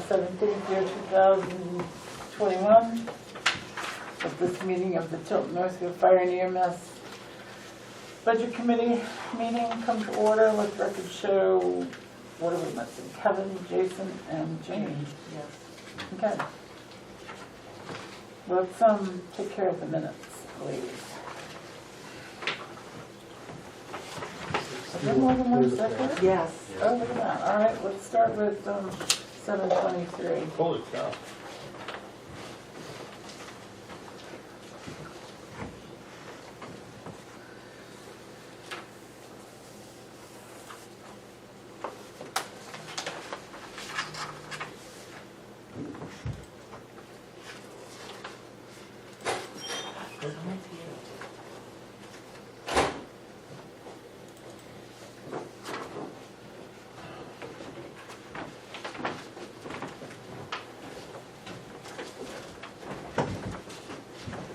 17th, year 2021. At this meeting of the Tilton Northfield Fire and EMS Budget Committee meeting come to order. Let the record show, what are we missing? Kevin, Jason, and Jane. Yes. Okay. Let's take care of the minutes, please. Is there more than one second? Yes. Oh, look at that. All right, let's start with 723. Holy cow.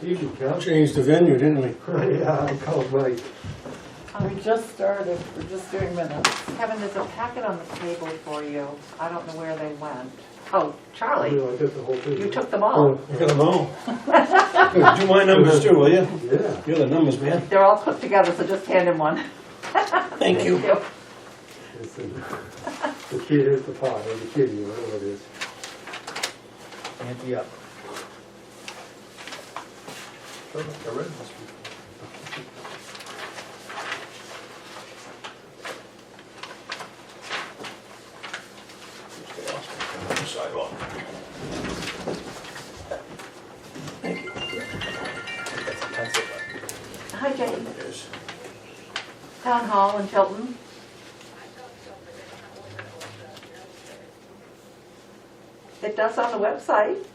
Easy, Cal. Changed the venue, didn't we? Yeah, I called Mike. We just started. We're just doing minutes. Kevin, there's a packet on the table for you. I don't know where they went. Oh, Charlie, I took the whole thing. you took them all. I got them all. Good. Do my numbers too, will you? Yeah. You're the numbers man. They're all put together, so just hand him one. Thank you. It's the kid is the pot, or the kitty, whatever it is. Ante up. I read this before. Sidewalk. Hi, Jane. Town Hall in Tilton. It does on the website.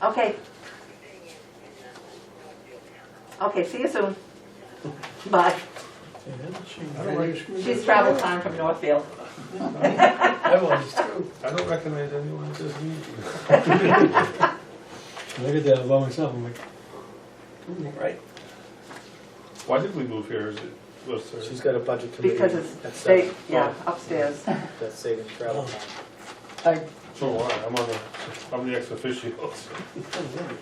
Okay. Okay, see you soon. Bye. She's travel time from Northfield. I was too. I don't recognize anyone at this meeting. Look at that, I'm by myself. I'm like, right. Why did we move here? Is it, was there? She's got a budget committee. Because it's, at they, 7. yeah, upstairs. That's saving travel time. So why? I'm the ex officio,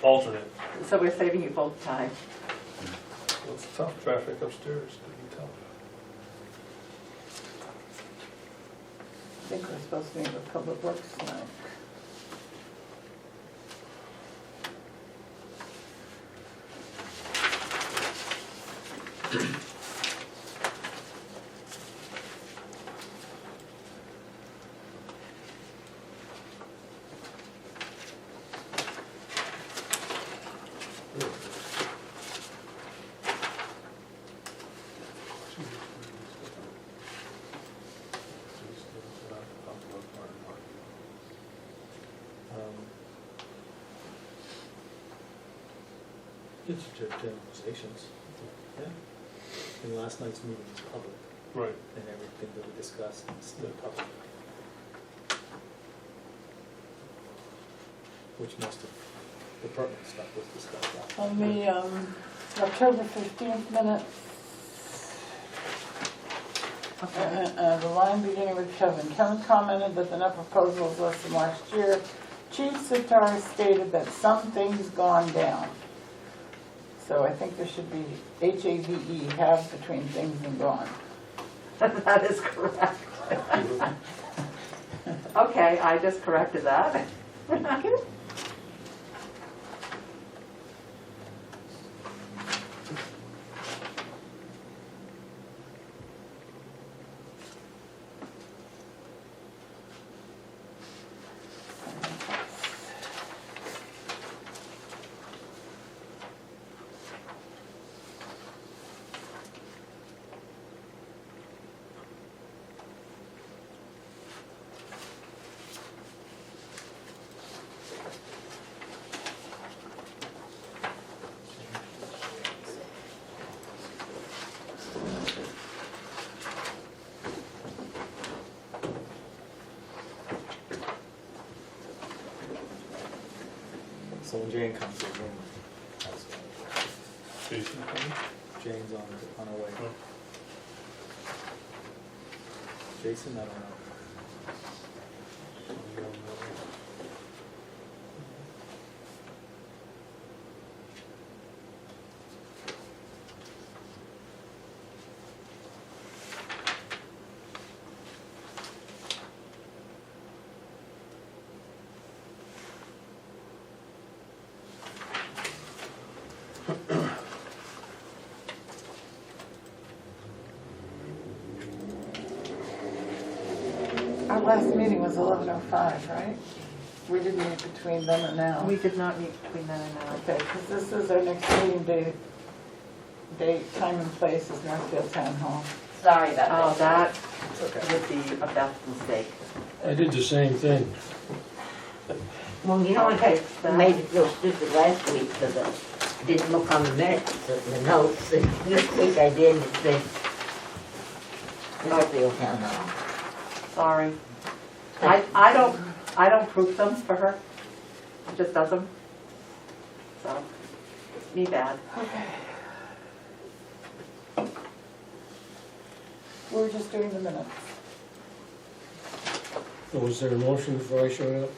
alternate. So we're saving you both time. Well, it's tough traffic upstairs. Could be tough. I think we're supposed to meet with Public Works tonight. It's generalizations. Yeah. And last night's meeting was public, Right. and everything that we discussed is still public. Which most of the pertinent stuff was discussed last On night. the October 15th minutes, the line beginning with Kevin. Kevin commented that the net proposal was less than last year. Chief Sitar stated that some things gone down. So I think there should be HAVE, have between things and gone. That is correct. Okay, I just corrected that. So when Jane comes in, Jason coming? Jane's on her way. Oh. Jason, I don't know. Our last meeting was 11:05, right? We didn't meet between then and now. We did not meet between then and now. Okay, because this is our next meeting date, time and place is Northfield Town Hall. Sorry Oh, about that that. would be a Beth mistake. I did the same thing. Well, you know what Okay, made it feel stupid last week, because I didn't look on the minutes, the notes, and this week I did, it said Northfield Town Hall. Sorry. I don't proof them for her. She just does them. So, it's me bad. Okay. We're just doing the minutes. So was there a motion before I showed up?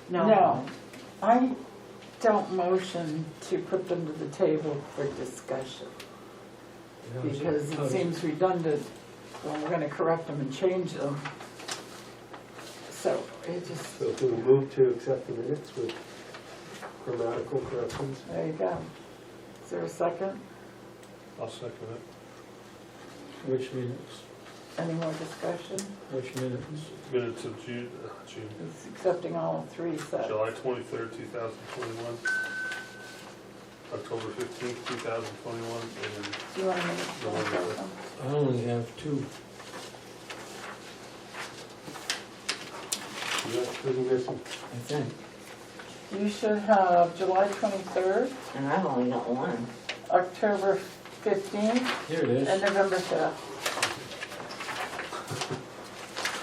No, I don't motion to put them to the table for discussion, because it seems redundant when we're gonna correct them and change them. So, it just, So can we move to accept the minutes with grammatical corrections? there you go. Is there a second? I'll second it. Which minutes? Any more discussion? Which minutes? Minutes of June, It's accepting all three sets. July 23rd, 2021, October 15th, 2021, and Do you want to make it? I only have two. Who's missing? I think. You should have July 23rd, And I've only got one. October 15th, Here it is. and November 5th.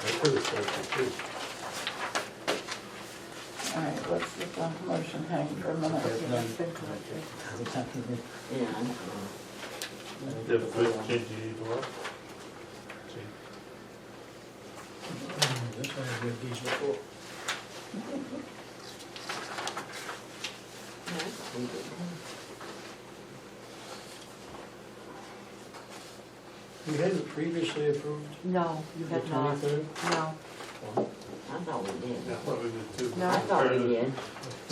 I could have said it too. All right, let's let the motion hang for a minute. Yeah. Deb, change the what? That's why I read these before. We hadn't previously approved No, you the had not. 23rd? No. I thought we did. Yeah, I thought we did too. No, I thought we did. I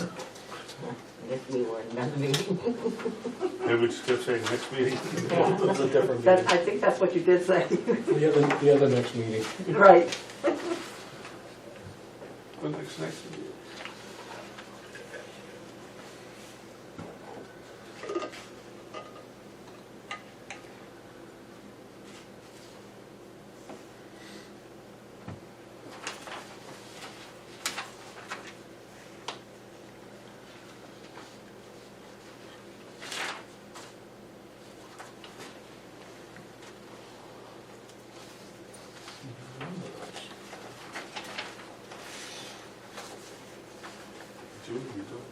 guess we were in another meeting. Maybe we just kept saying next meeting. It's a different That, meeting. I think that's what you did say. The other next meeting. Right. When next meeting? June, we don't.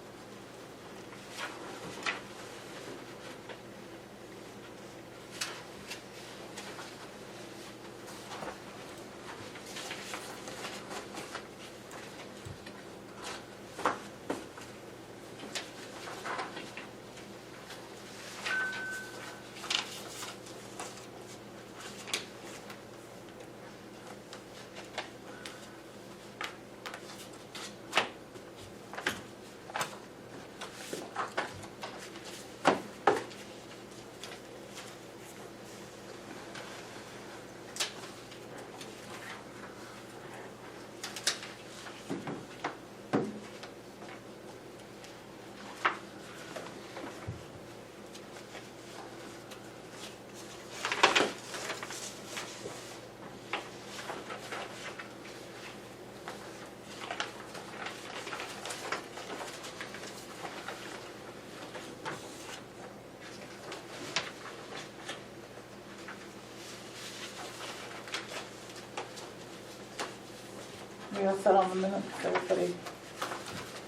We all set on the minutes, everybody?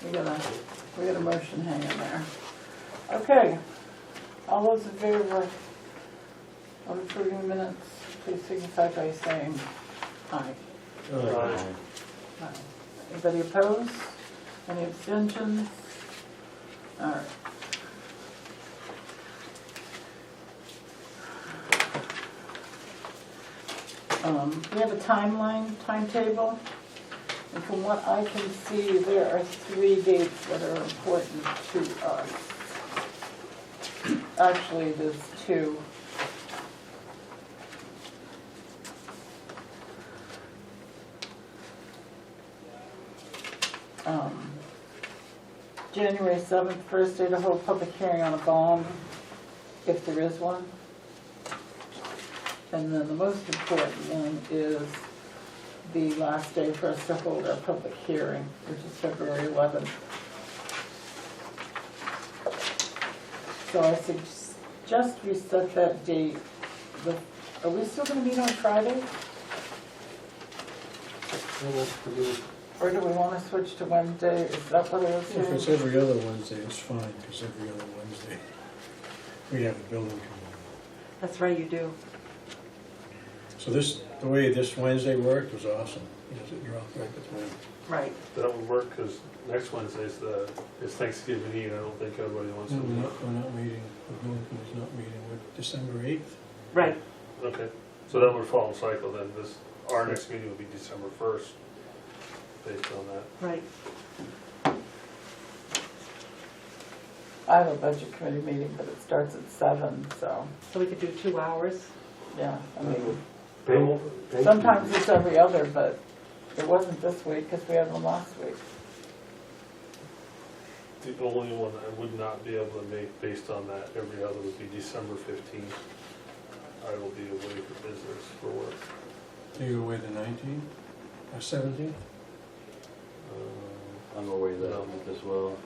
We got a motion hanging there. Okay, all those in favor of approving the minutes, please signify by saying aye. Aye. Aye. Anybody opposed? Any abstentions? All right. We have a timetable, and from what I can see, there are 3 dates that are important to us. Actually, there's 2. January 7th, first day to hold public hearing on a bond, if there is one. And then the most important one is the last day for us to hold our public hearing, which is February 11th. So I suggest we set that date. Are we still going to meet on Friday? Or do we want to switch to Wednesday? Is that what it is? If it's every other Wednesday, it's fine, because every other Wednesday, we have a building committee. That's right, you do. So this, the way this Wednesday worked was awesome, because it dropped right between. Right. That would work, because next Wednesday is Thanksgiving Eve, I don't think everybody wants to. We're not meeting, the building committee's not meeting, we're December 8th. Right. Okay, so that would follow cycle then, our next meeting would be December 1st, based on that. Right. I have a budget committee meeting, but it starts at 7, so, So we could do 2 hours. yeah. I mean, Thank you. sometimes it's every other, but it wasn't this week because we had one last week. The only one I would not be able to make based on that every other would be December 15th. I will be away for business, for work. So you're away the 19th, or 17th? I'm away that No. week as well.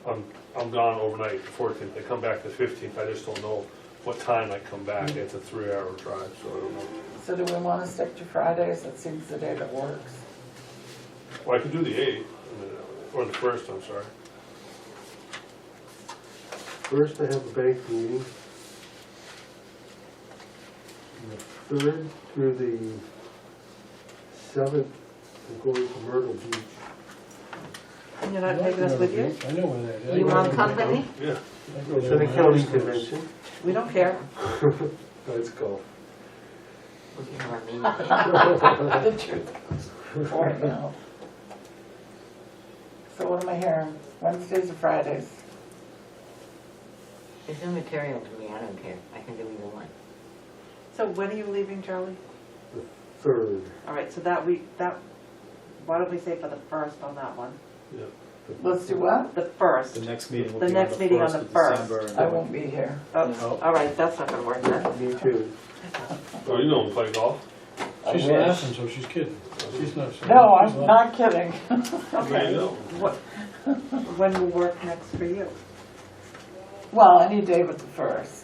I'm gone overnight, the 14th, I come back the 15th, I just don't know what time I come back, it's a 3-hour drive, so I don't know. So do we want to stick to Fridays? That seems the day that works. Well, I can do the 8th, or the 1st, I'm sorry. First, I have a bank meeting. And the 3rd through the 7th, I'm going to Myrtle Beach. And you're not taking us with you? I know where that is. You want company? Yeah. I go It's there an when I accounting was close. convention. We don't care. Let's go. The truth. Right now. So what am I hearing? Wednesdays or Fridays? It's immaterial to me, I don't care. I can do either one. So when are you leaving, Charlie? 3rd. All right, so why don't we say for the 1st on that one? Yeah. Let's do what? The 1st. The next meeting will The be next on the meeting on 1st the of 1st. December. and I then- won't be here. Oh, all right, that's not gonna work then. Me too. Oh, you don't play golf? I She's wish. laughing, so she's kidding. She's not. No, she's I'm laughing. not kidding. Where you go? What, when will work next for you? Well, any day but the 1st.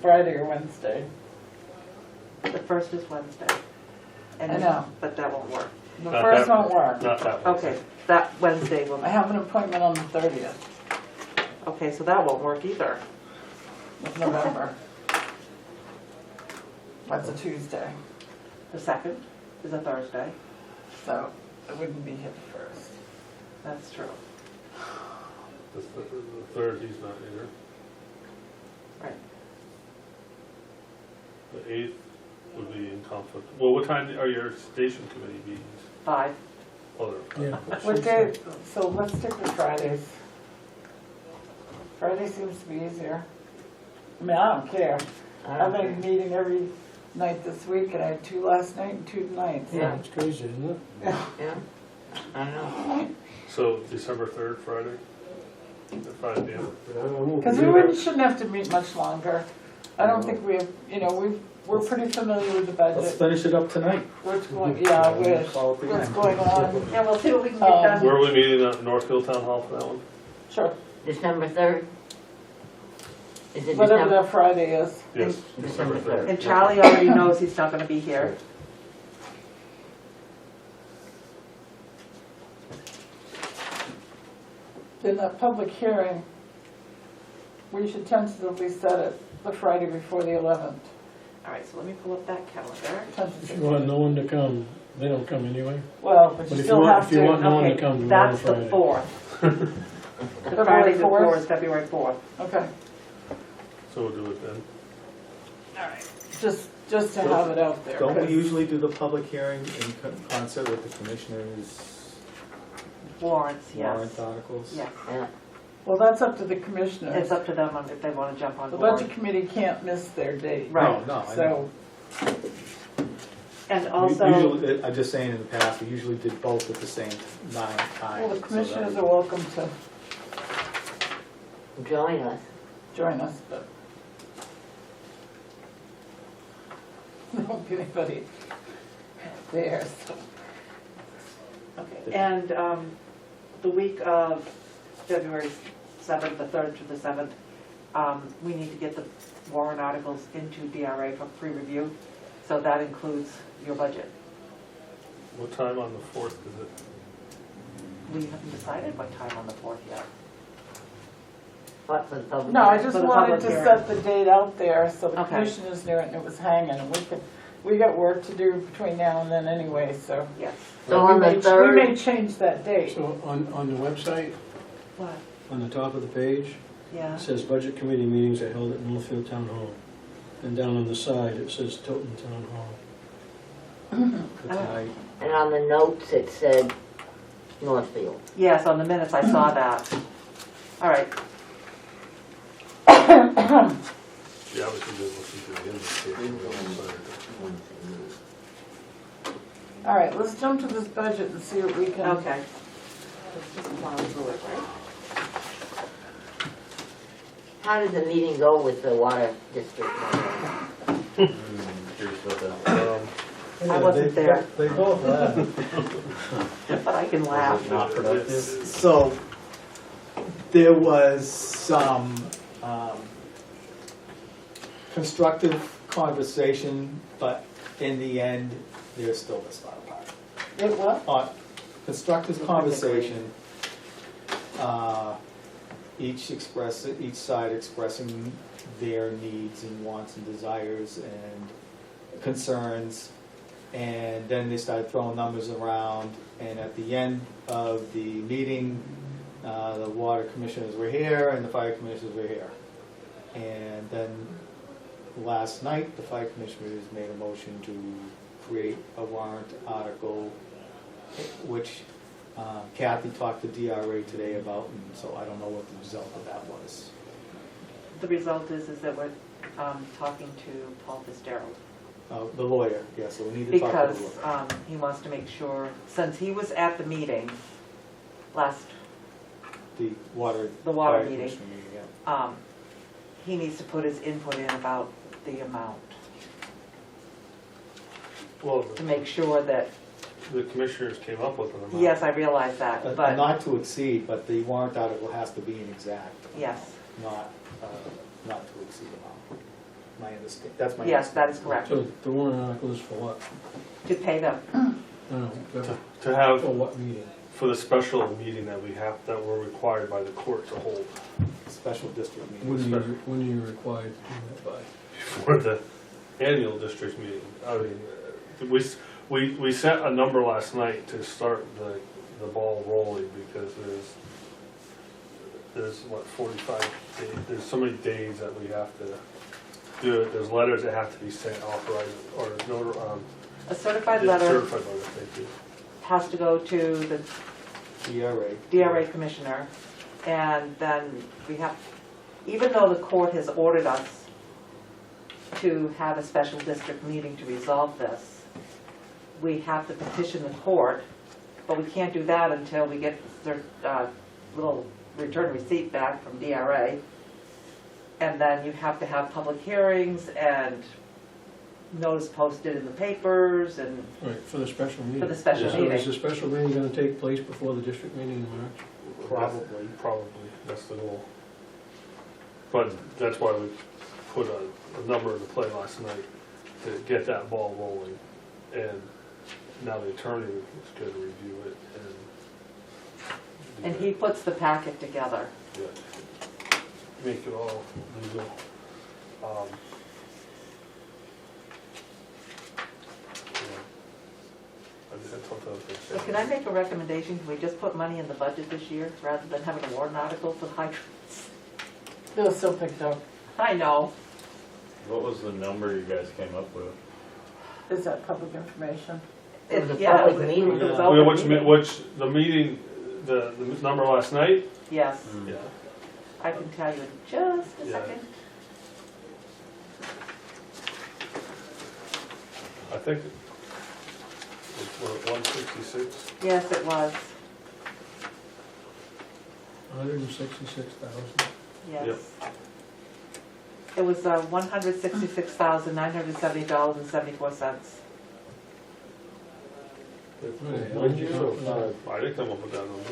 Friday or Wednesday. The 1st is Wednesday. And I know. But that won't work. The Not 1st that- won't work. Not that one. Okay, that Wednesday will, I have an appointment on the 30th okay, so that won't work either. of November. That's a Tuesday, The 2nd is a Thursday. so I wouldn't be here the 1st. That's true. The 3rd, he's not either. Right. The 8th would be in conflict. Well, what time are your station committee meetings? 5. Oh, they're. Yeah. What day, so let's stick with Fridays. Friday seems to be easier. I mean, I don't care. I I've don't been care. meeting every night this week, and I had 2 last night and 2 tonight. so- Yeah, it's crazy, isn't it? Yeah, I know. So December 3rd, Friday? At 5 p.m. Because we really shouldn't have to meet much longer. I don't think we have, we're pretty familiar with the Let's budget. finish it up tonight. What's going, yeah, I wish. Call it What's again. going on? Yeah, we'll see what we can get Um, done. Where are we meeting at Northfield Town Hall for that one? Sure, December 3rd? Is it whatever December? that Friday is. Yes, December December 3rd. And Charlie already knows he's not gonna be here. In that public hearing, we should tentatively set it the Friday before the 11th. All right, so let me pull up that calendar. If you Tentatively. want no one to come, they don't come anyway. Well, but But you if you still want, have if you want to, no one to Okay, come, do it on that's the Friday. 4th. The February Friday 4th? before is February 4th. okay, So we'll do it then. just to have it out there. Don't we 'cause- usually do the public hearing in concert with the commissioners' Warrants, warrant yes. articles? Yes, Yeah. Well, that's up to the it's commissioners. up to them on if they wanna jump on The board. budget committee can't miss their date. Right. No, I know. So, And also, Usually, I'm just saying in the past, we usually did both at the same time. Well, the so that commissioners would- are welcome to Join us. join us, but there won't be anybody there, so. okay, and the week of February 7th, the 3rd to the 7th, we need to get the warrant articles into DRA for pre-review, so that includes your budget. What time on the 4th is it? We haven't decided what time on the 4th yet. What for the public? No, I just For the wanted public to hearing. set the date out there so the Okay. commissioners knew it and it was hanging. And we got work to do between now and then anyway, so. Yes. So we on may- the 3rd? We may change that date. So on the website, What? on the top of the page, Yeah. it says Budget Committee meetings are held at Northfield Town Hall. And down on the side, it says Tilton Town Hall. For tonight. And on the notes, it said Northfield. Yes, on the minutes I saw that. All right. Yeah, obviously did listen to the invitation. All right, let's jump to this budget and see what we can. Okay. Let's just plow through it, right? How did the meeting go with the water district? I wasn't there. They both laughed. But I can laugh. Not productive. So, there was some constructive conversation, but in the end, there's still this far apart. It what? Constructive conversation, each side expressing their needs and wants and desires and concerns, and then they started throwing numbers around, and at the end of the meeting, the water commissioners were here and the fire commissioners were here. And then last night, the fire commissioners made a motion to create a warrant article, which Kathy talked to DRA today about, and so I don't know what the result of that was. The result is that we're talking to Paul Fitzgerald. The lawyer, yeah, so we need to talk to the Because lawyer. he wants to make sure, since he was at the meeting, The water. the water fire meeting. commissioner meeting, yeah. He needs to put his input in about the amount, Well, to make sure that, the commissioners came up with an amount. yes, I realize that, but, Not to exceed, but the warrant article has to be an exact, yes, not to exceed amount. My understanding, that's my. yes, that is understanding. correct. So the warrant article is for what? To pay them. No, To for have, what meeting? for the special meeting that we have, that we're required by the court to hold Special district meeting. When are you required to do that by? for the annual district meeting. I mean, we set a number last night to start the ball rolling because there's what, 45 days, there's so many days that we have to do it. There's letters that have to be sent, authorized, or A certified yeah, letter certified letter, thank you. has to go to the DRA. DRA commissioner, and then we have, even though the court has ordered us to have a special district meeting to resolve this, we have to petition the court, but we can't do that until we get the little return receipt back from DRA. And then you have to have public hearings and notice posted in the papers and Right, for the special meeting. for the special So is meeting. the special meeting gonna take place before the district meeting in March? Probably, that's the goal. But that's why we put a number into play last night to get that ball rolling. And now the attorney is going to review it And he puts the packet together. yeah, make it all legal. That's what I was gonna So say. can I make a recommendation? Can we just put money in the budget this year rather than having a warrant article for hydrants? They'll still picked up. I know. What was the number you guys came up with? Is that public information? It was a Yeah, public it was- meeting. it was Yeah. open Which, meeting. the meeting, the number last night? Yes, Yeah. I can tell you in just a Yeah. second. I think 166? Yes, it was, 166,000. yes. It was $166,970.74. Where'd you go? I didn't come up with that number.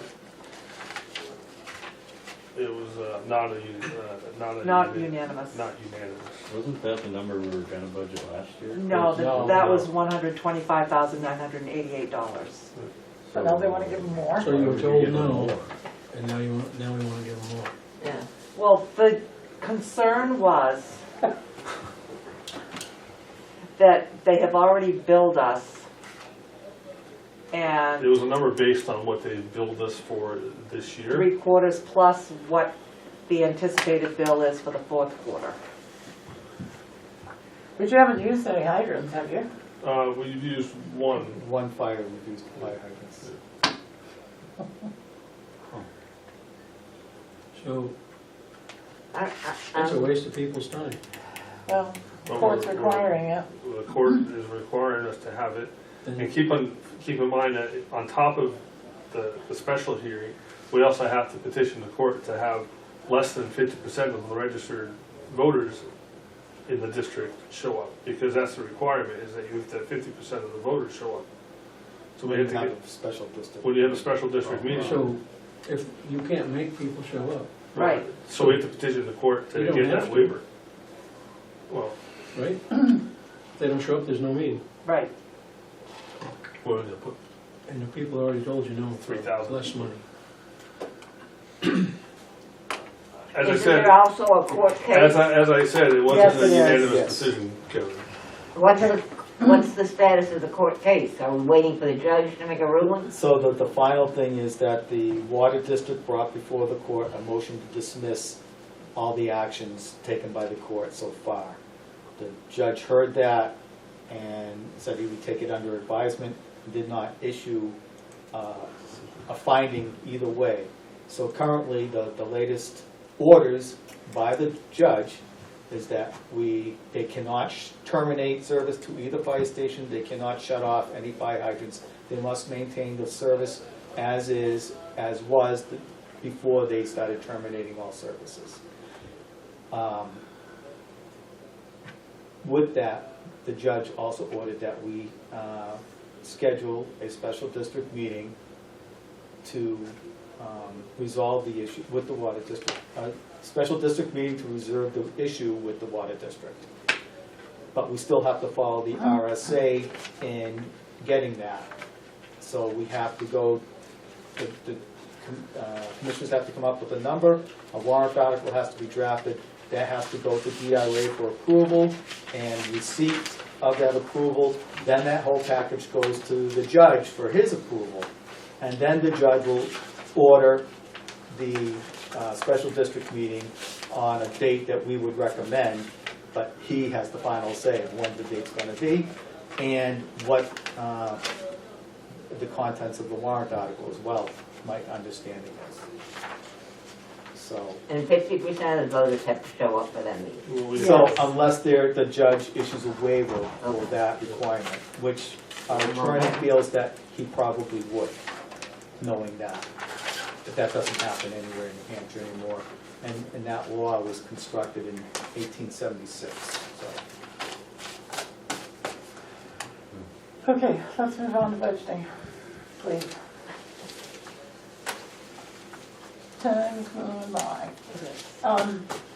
It was not Unanimous. Not unanimous. Wasn't that the number we were gonna budget last year? No, No, that no. was $125,988. So now they wanna give them more? So you were told no, and now we want to give them more. Yeah. Well, the concern was that they have already billed us, It and was a number based on what they billed us for this year. 3/4 plus what the anticipated bill is for the fourth quarter. But you haven't used any hydrants, have you? We've used one. One fire reduced fire hydrants. So I- it's a waste of people's time. Well, the Well, court's we're- requiring it. The court is requiring us to have it. And Then keep in mind that on top of the special hearing, we also have to petition the court to have less than 50% of the registered voters in the district show up, because that's the requirement, is that you have to have 50% of the voters show up. So we have to Kind get, of special district. when you have a special district meeting. So if you can't make people show up, Right. So we have to petition the court to You don't get have that to. waiver. Well, right? If they don't show up, there's no meeting. Right. we're gonna put, And the people already told you no, for 3,000. less money. as I Isn't said, there also a court case? as I said, it Yes, wasn't a it is. unanimous Yes. decision, Kevin. What's the status of the court case? Are we waiting for the judge to make a ruling? So the final thing is that the water district brought before the court a motion to dismiss all the actions taken by the court so far. The judge heard that and said he would take it under advisement, did not issue a finding either way. So currently, the latest orders by the judge is that they cannot terminate service to either fire station, they cannot shut off any fire hydrants. They must maintain the service as was before they started terminating all services. With that, the judge also ordered that we schedule a special district meeting to resolve the issue with the water district. A special district meeting to resolve the issue with the water district. But we still have to follow the RSA in getting that. So we have to go, the commissioners have to come up with a number, a warrant article has to be drafted, that has to go to DRA for approval and receipt of that approval. Then that whole package goes to the judge for his approval. And then the judge will order the special district meeting on a date that we would recommend, but he has the final say of when the date's going to be and what the contents of the warrant article as well, my understanding is. So, And 50% of the voters have to show up for that meeting. Well, we- so unless the judge issues a waiver for that requirement, which our attorney feels that he probably would, knowing that. But that doesn't happen anywhere in New Hampshire anymore. And that law was constructed in 1876, so. Okay, let's move on to budgeting, please. Time's moving by.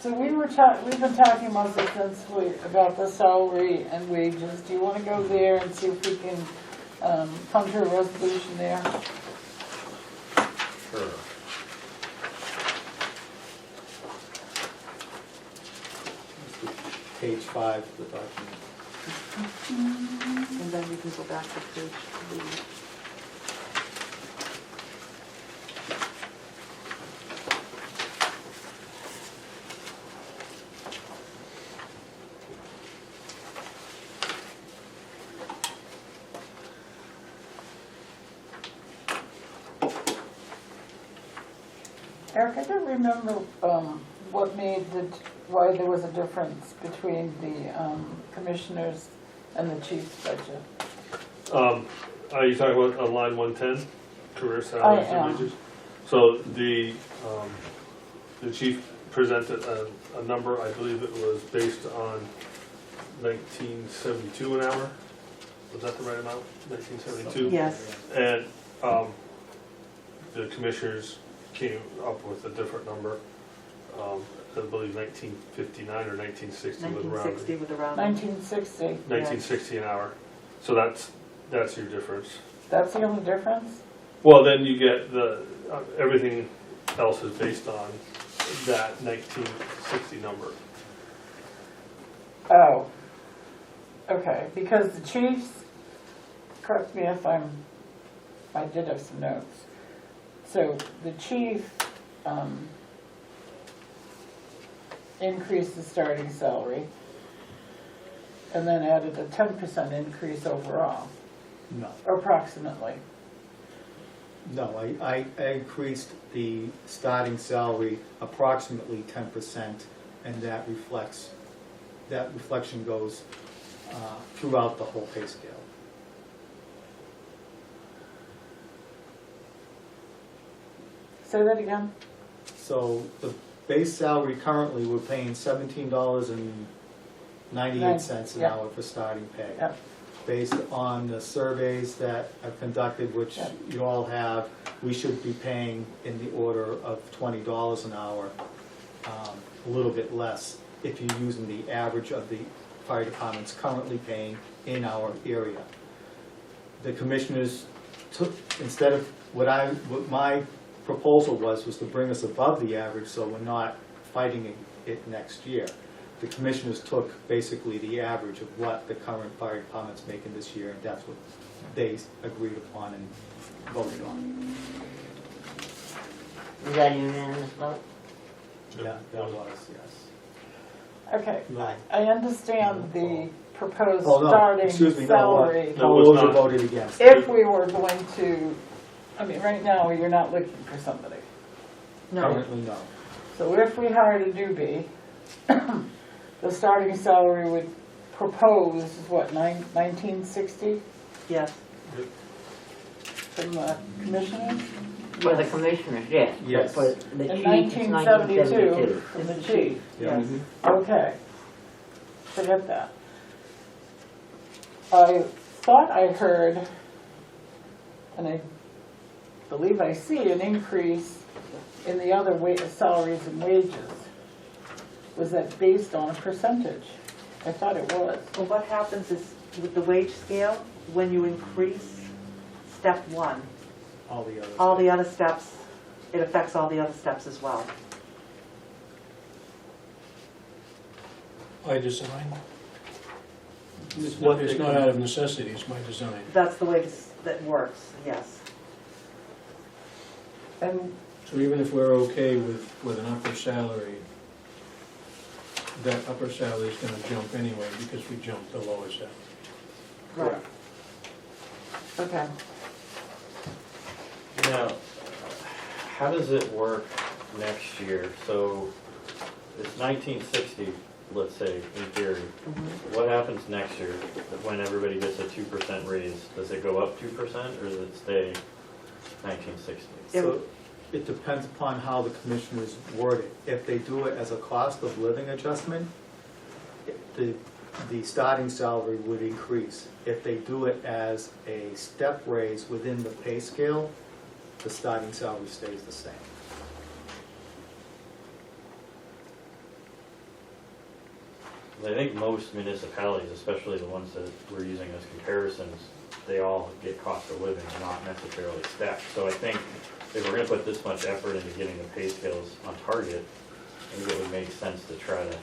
So we've been talking mostly since about the salary and wages. Do you want to go there and see if we can come to a resolution there? Sure. Page 5 of the document. And then we can go back to page 3. Eric, I don't remember why there was a difference between the commissioners and the chief's budget. Are you talking about on line 110, career salaries I am. and wages? So the chief presented a number, I believe it was based on 1972 an hour. Was that the right amount? 1972? Yes, And the commissioners came up with a different number. I believe 1959 or 1960 was around. 1960 with around. 1960, 1960 an hour. So that's your difference. that's the only difference? Well, then you get everything else is based on that 1960 number. Oh, okay, because the chiefs, correct me if I did have some notes. So the chief increased the starting salary and then added a 10% increase overall, No, approximately. no, I increased the starting salary approximately 10%, and that reflection goes throughout the whole pay scale. Say that again? So the base salary currently, we're paying $17.98 an Yeah. hour for starting pay. Yep. Based on the surveys that I've conducted, which Yep. you all have, we should be paying in the order of $20 an hour, a little bit less if you're using the average of the fire departments currently paying in our area. The commissioners took, instead of what my proposal was to bring us above the average, so we're not fighting it next year. The commissioners took basically the average of what the current fire department's making this year, and that's what they agreed upon and voted on. Was that a unanimous vote? Yeah, that was, yes. Okay, No. I understand the proposed Oh, no, starting excuse me, no, salary. No, all it was those are not. voted against. If we were going to, I mean, right now, you're not looking for somebody. No, Currently, no. So if we hired a newbie, the starting salary would propose, is what, 1960 yes, from the commissioners? For the commissioners, yes. But Yes. For the And chief, it's 1972 from the chief. yes. Okay. Forget that. I thought I heard, and I believe I see, an increase in the other salaries and wages. Was that based on a percentage? I thought it was. Well, what happens is with the wage scale, when you increase step one, All the others. all the other steps, it affects all the other steps as well. By design? It's what It's they not can- out of necessity, it's by design. That's the way that works, yes. And So even if we're okay with an upper salary, that upper salary is gonna jump anyway because we jumped the lower salary. right. Okay. Now, how does it work next year? So it's 1960, let's say, in theory. What happens next year when everybody gets a 2% raise? Does it go up 2% or does it stay 1960? So it depends upon how the commissioners word it. If they do it as a cost of living adjustment, the starting salary would increase. If they do it as a step raise within the pay scale, the starting salary stays the same. I think most municipalities, especially the ones that we're using as comparisons, they all get cost of living, not necessarily stepped. So I think if we're gonna put this much effort into getting the pay scales on target, I think it would make sense to try to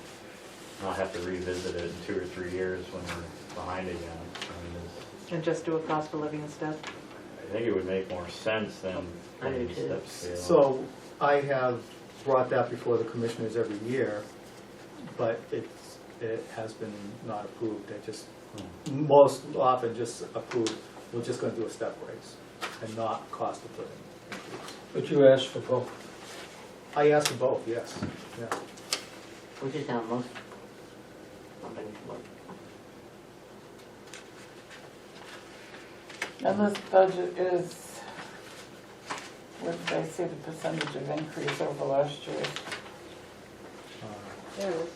not have to revisit it in 2 or 3 years when we're behind again. I mean, And just do a cost of living instead? I think it would make more sense than I do putting too. step scale. So I have brought that before the commissioners every year, but it has been not approved. They just, most often just approved, we're just gonna do a step raise and not cost of living increase. But you asked for both. I asked them both, yes, yeah. Which is how most companies work. And this budget is, what did they say the percentage of increase over last year? There it is.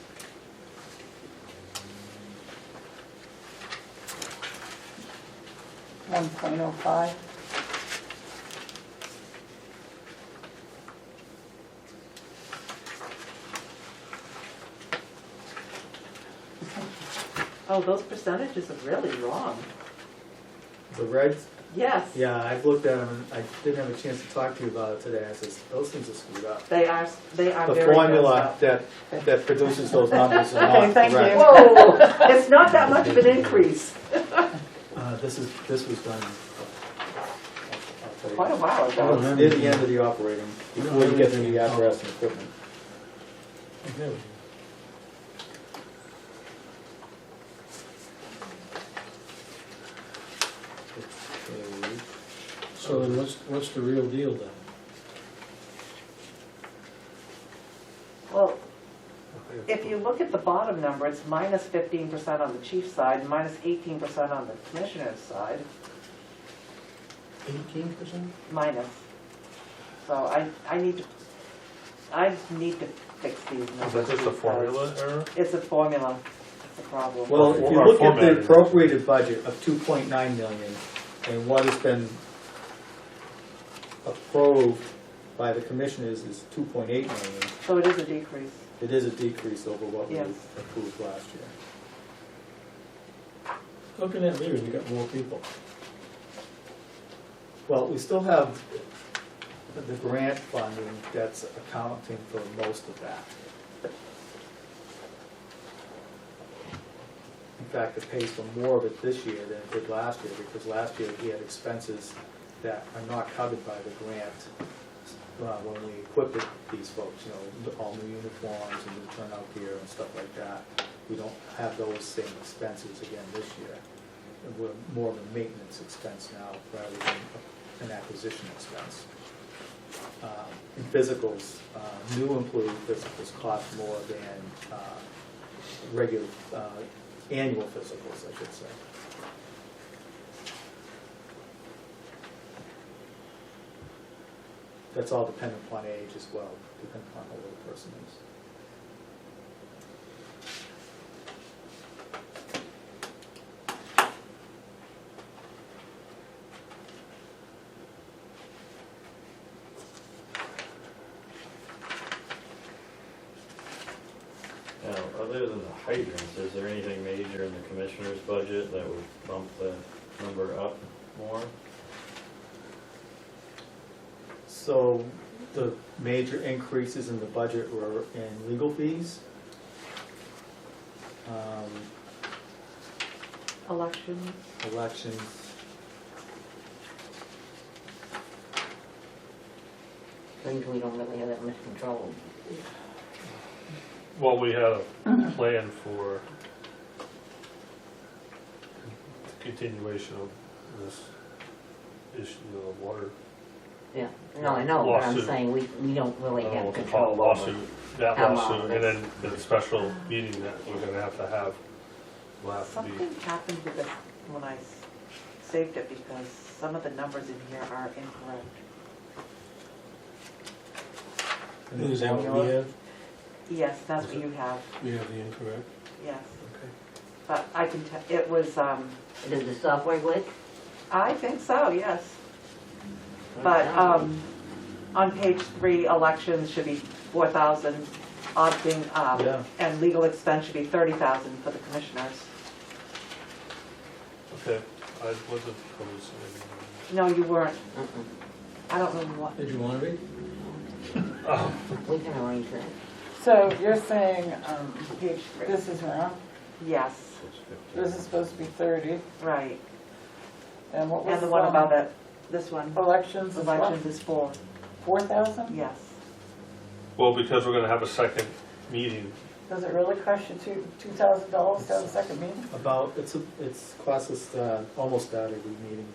$1.05. Oh, those percentages are really wrong. The reds, Yes. yeah, I've looked at them, and I didn't have a chance to talk to you about it today. I said, those things are screwed up. They are The very formula messed up. that produces those numbers are Okay, not thank correct. you. Whoa, it's not that much of an increase. This was done, I'll tell you. Quite a while I don't ago. have Near the anything. end of the operating, We don't before you have get to anything the in apparatus and equipment. There we go. Okay. So then what's the real deal then? Well, if you look at the bottom number, it's minus 15% on the chief's side, and minus 18% on the commissioner's side, 18%? minus. So I need to fix these numbers. Is that just a because formula error? It's a formula, it's a problem. Well, if you Or look at formatting. the appropriated budget of 2.9 million, and what has been approved by the commissioners is 2.8 million, So it is a decrease. it is a decrease over what we Yes. approved last year. How can that be when you got more people? Well, we still have the grant funding that's accounting for most of that. In fact, it pays for more of it this year than it did last year, because last year we had expenses that are not covered by the grant when we equipped these folks, you know, all new uniforms and new turnout gear and stuff like that. We don't have those same expenses again this year. We're more of a maintenance expense now rather than an acquisition expense. In physicals, new employee physicals cost more than regular, annual physicals, I should say. That's all dependent upon age as well, depending upon how old the person is. Now, other than the hydrants, is there anything major in the commissioner's budget that would bump the number up more? So the major increases in the budget were in legal fees. Elections. Elections. Things we don't really have that much control. Well, we had a plan for continuation of this issue of water. Yeah, no, I know, but I'm Lawsuit. saying we don't really I don't know have what to control call it, over. lawsuit, that how long lawsuit, and this- then the special meeting that we're gonna have to have, will have to be. Something happened with it when I saved it because some of the numbers in here are incorrect. Is that what we have? Yes, that's what you have, We have the incorrect? yes. Okay. But I can tell, it was, Does the software glitch? I think so, yes. But, on page 3, elections should be 4,000, opting, Yeah. and legal expense should be 30,000 for the commissioners. Okay, I wasn't hallucinating. No, you weren't. Mm-mm. I don't know what. Did you want to read? We can arrange that. So you're saying, Page 3. this is wrong, Yes, this is supposed to be 30, right. and what was And the one above it, this one, Elections is what? elections is 4, 4,000? yes. Well, because we're gonna have a second meeting, Does it really cost you $2,000 to have a second meeting? About, it's cost us almost that every meeting.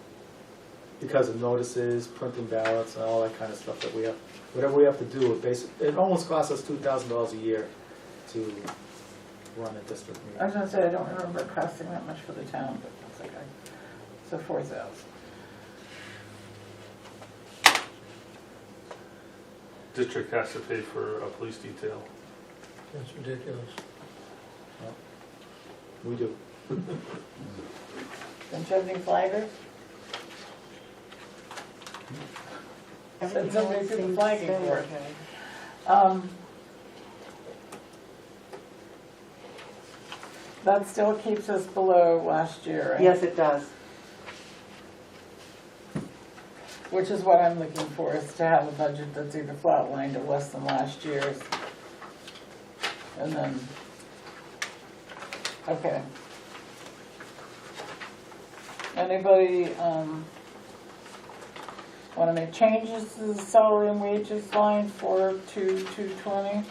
Because of notices, printing ballots, and all that kind of stuff that we have, whatever we have to do, it almost costs us $2,000 a year to run a district I meeting. was gonna say, I don't remember it costing that much for the town, but it's okay. So 4,000. district has to pay for a police detail. That's ridiculous. We do. Don't you have any flaggers? Said so many people flagging for it. That still keeps us below last year, right? Yes, it does. Which is what I'm looking for, is to have a budget that's either flatlined or less than last year's. And then, okay. Anybody, wanna make changes to the salary and wages line for 220?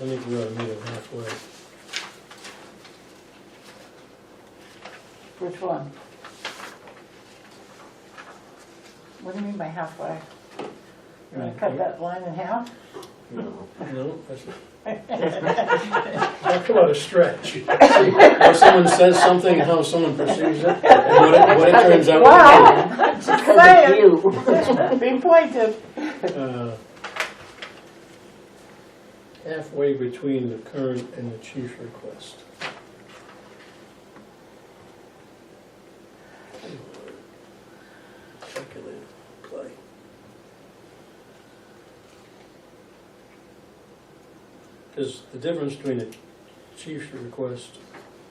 I think we ought to meet them halfway. Which one? What do you mean by halfway? You're gonna cut that line in half? No, that's come out a stretch. How someone says something and how someone perceives it, and what it turns out Wow, just Because saying, it's you. be pointed. to be. Halfway between the current and the chief's request. Calculated play. Because the difference between the chief's request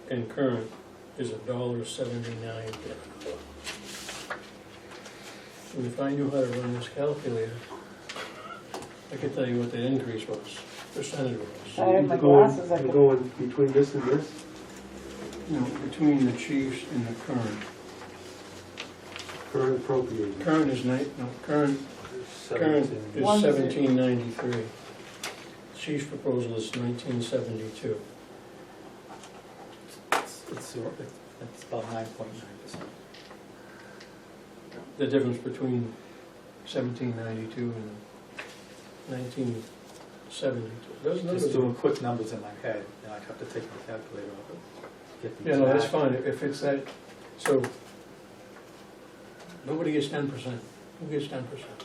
and current is $1.79. And if I knew how to run this calculator, I could tell you what the increase was, percentage was. I have my glasses, I I'm can- going between this and this, No, between the chief's and the current. current appropriated. Current is current is 1793. Chief's proposal is 1972. It's about 9.9%. The difference between 1792 and 1972. Those numbers Just are- doing quick numbers in my head, and I have to take my calculator off it. Get the Yeah, no, that's exact- fine, if it's that, so, nobody gets 10%. Who gets 10%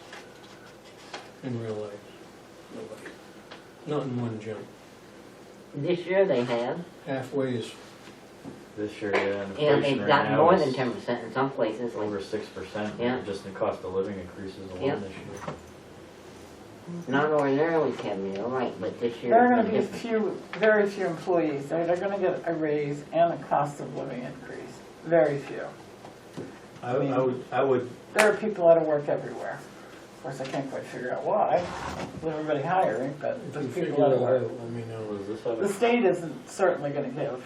in real life? Nobody. Not in one jump. This year they have, Halfway is, This year, yeah, and and inflation they've right gotten now more is than 10% in some places, like, over 6%, Yeah. just in cost of living increases Yeah. alone this year. not ordinarily, Kevin, you're right, but this year. There are gonna it's be different. very few employees, they're gonna get a raise and a cost of living increase, very few. I would, There are people out of work everywhere. Of course, I can't quite figure out why, with everybody hiring, but if there's you figure people out it of out, work. let me know. Does this have The a state isn't certainly gonna give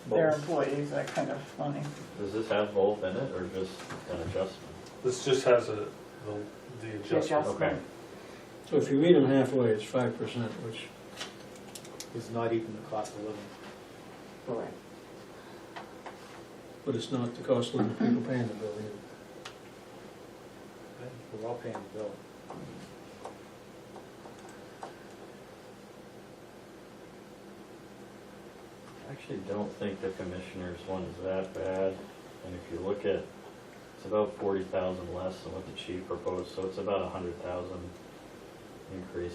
their both? employees that kind of money. Does this have both in it, or just an adjustment? This just has the adjustment. adjustment. Okay. So if you meet them halfway, it's 5%, which, is not even the cost of living. Correct. but it's not the cost of the people paying the bill either. We're all paying the bill. I actually don't think the commissioner's one is that bad, and if you look at, it's about 40,000 less than what the chief proposed, so it's about 100,000 increase.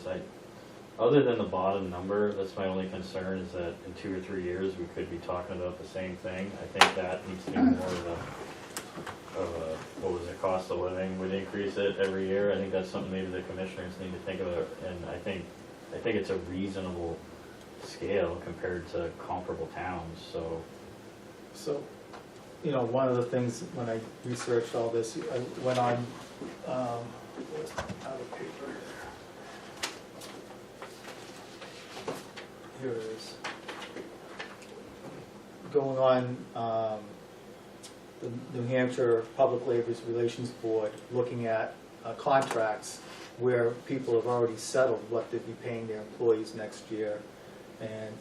Other than the bottom number, that's my only concern, is that in 2 or 3 years, we could be talking about the same thing. I think that needs to be more of a, what was it, cost of living would increase it every year. I think that's something maybe the commissioners need to think about, and I think it's a reasonable scale compared to comparable towns, so. So, you know, one of the things, when I researched all this, I went on, where's my other paper? Here it is. Going on, the New Hampshire Public Labor Relations Board, looking at contracts where people have already settled what they'd be paying their employees next year, and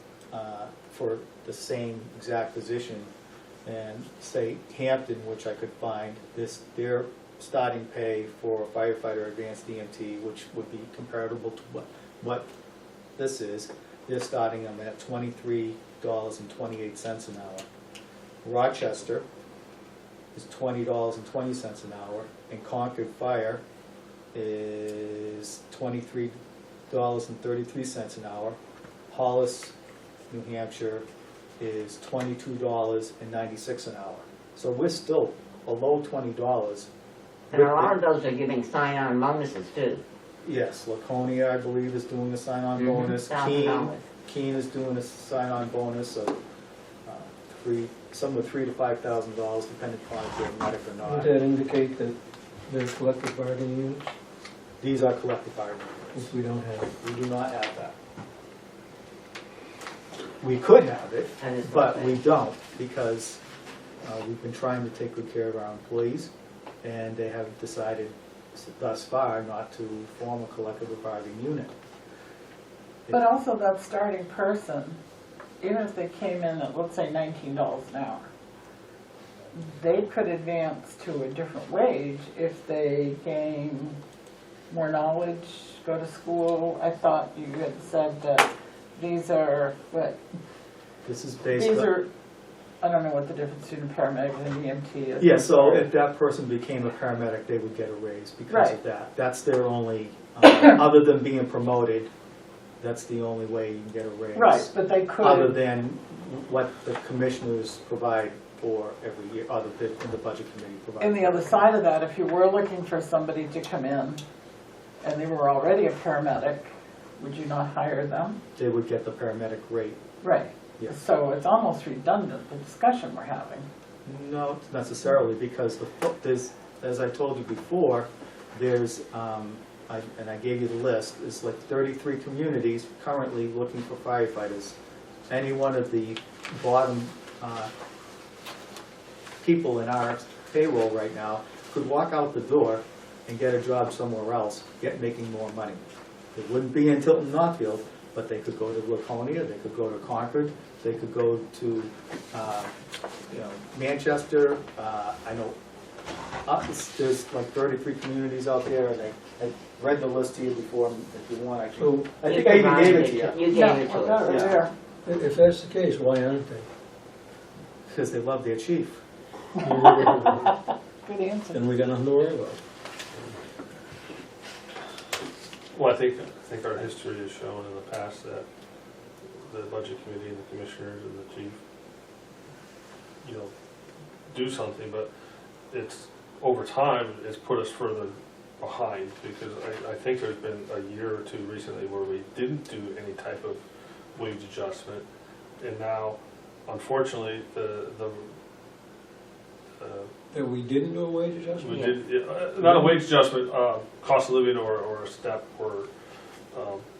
for the same exact position. And say Hampton, which I could find, their starting pay for firefighter advanced EMT, which would be comparable to what this is, they're starting them at $23.28 an hour. Rochester, is $20.20 an hour, and Concord Fire is $23.33 an hour. Hollis, New Hampshire is $22.96 an hour. So we're still below $20. And a lot of those are giving sign-on bonuses too. Yes, Laconia, I believe, is doing a sign-on Mhm. bonus. $1,000. Keene is doing a sign-on bonus of somewhere $3,000 to $5,000, depending upon if they're medic or Would not. that indicate that they're collective bargaining units, These are collective bargaining if units. we don't have it? We do not have that. We could have it, That is but what we they- don't, because we've been trying to take good care of our employees, and they have decided thus far not to form a collective bargaining unit. But also that starting person, even if they came in at, let's say, $19 an hour, they could advance to a different wage if they gain more knowledge, go to school. I thought you had said that these are, what, This is based these on... are, I don't know what the difference between paramedic and EMT is. Yeah, so if that person became a paramedic, they would get a raise because Right. of that. That's their only, other than being promoted, that's the only way you can get a raise. Right, but they Other could, than what the commissioners provide for every year, other than the budget committee provides. and the other side of that, if you were looking for somebody to come in and they were already a paramedic, would you not hire them? They would get the paramedic rate. Right. Yes. So it's almost redundant, the discussion we're having. No, not necessarily, because there's, as I told you before, there's, and I gave you the list, it's like 33 communities currently looking for firefighters. Any one of the bottom people in our payroll right now could walk out the door and get a job somewhere else, making more money. It wouldn't be in Tilton Northfield, but they could go to Laconia, they could go to Concord, they could go to, Manchester. I know there's like 33 communities out there, and I read the list to you before, if you want, I can. So, I think I even gave it to you, You gave it to Yeah, us. right yeah. there. if that's the case, why aren't they? because they love their chief. Good answer. Then we got nothing to worry about. Well, I think our history has shown in the past that the budget committee and the commissioners and the chief, do something, but it's, over time, it's put us further behind, because I think there's been a year or two recently where we didn't do any type of wage adjustment, and now, unfortunately, That we didn't do a wage adjustment? we did, not a wage adjustment, cost of living or a step or,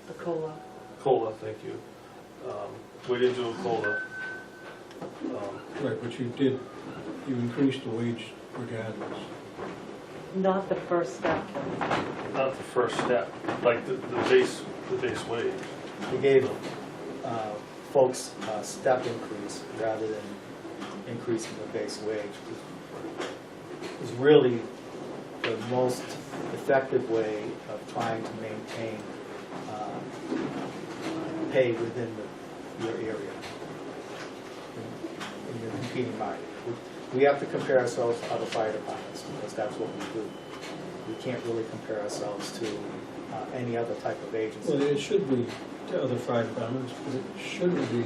The COLA. COLA, thank you. We didn't do a COLA. Right, but you increased the wage regardless. Not the first step. Not the first step, like the base wage. We gave folks a step increase rather than increasing the base wage. It was really the most effective way of trying to maintain pay within your area, in your competing market. We have to compare ourselves to other fire departments, because that's what we do. We can't really compare ourselves to any other type of agency. Well, it should be to other fire departments, but it shouldn't be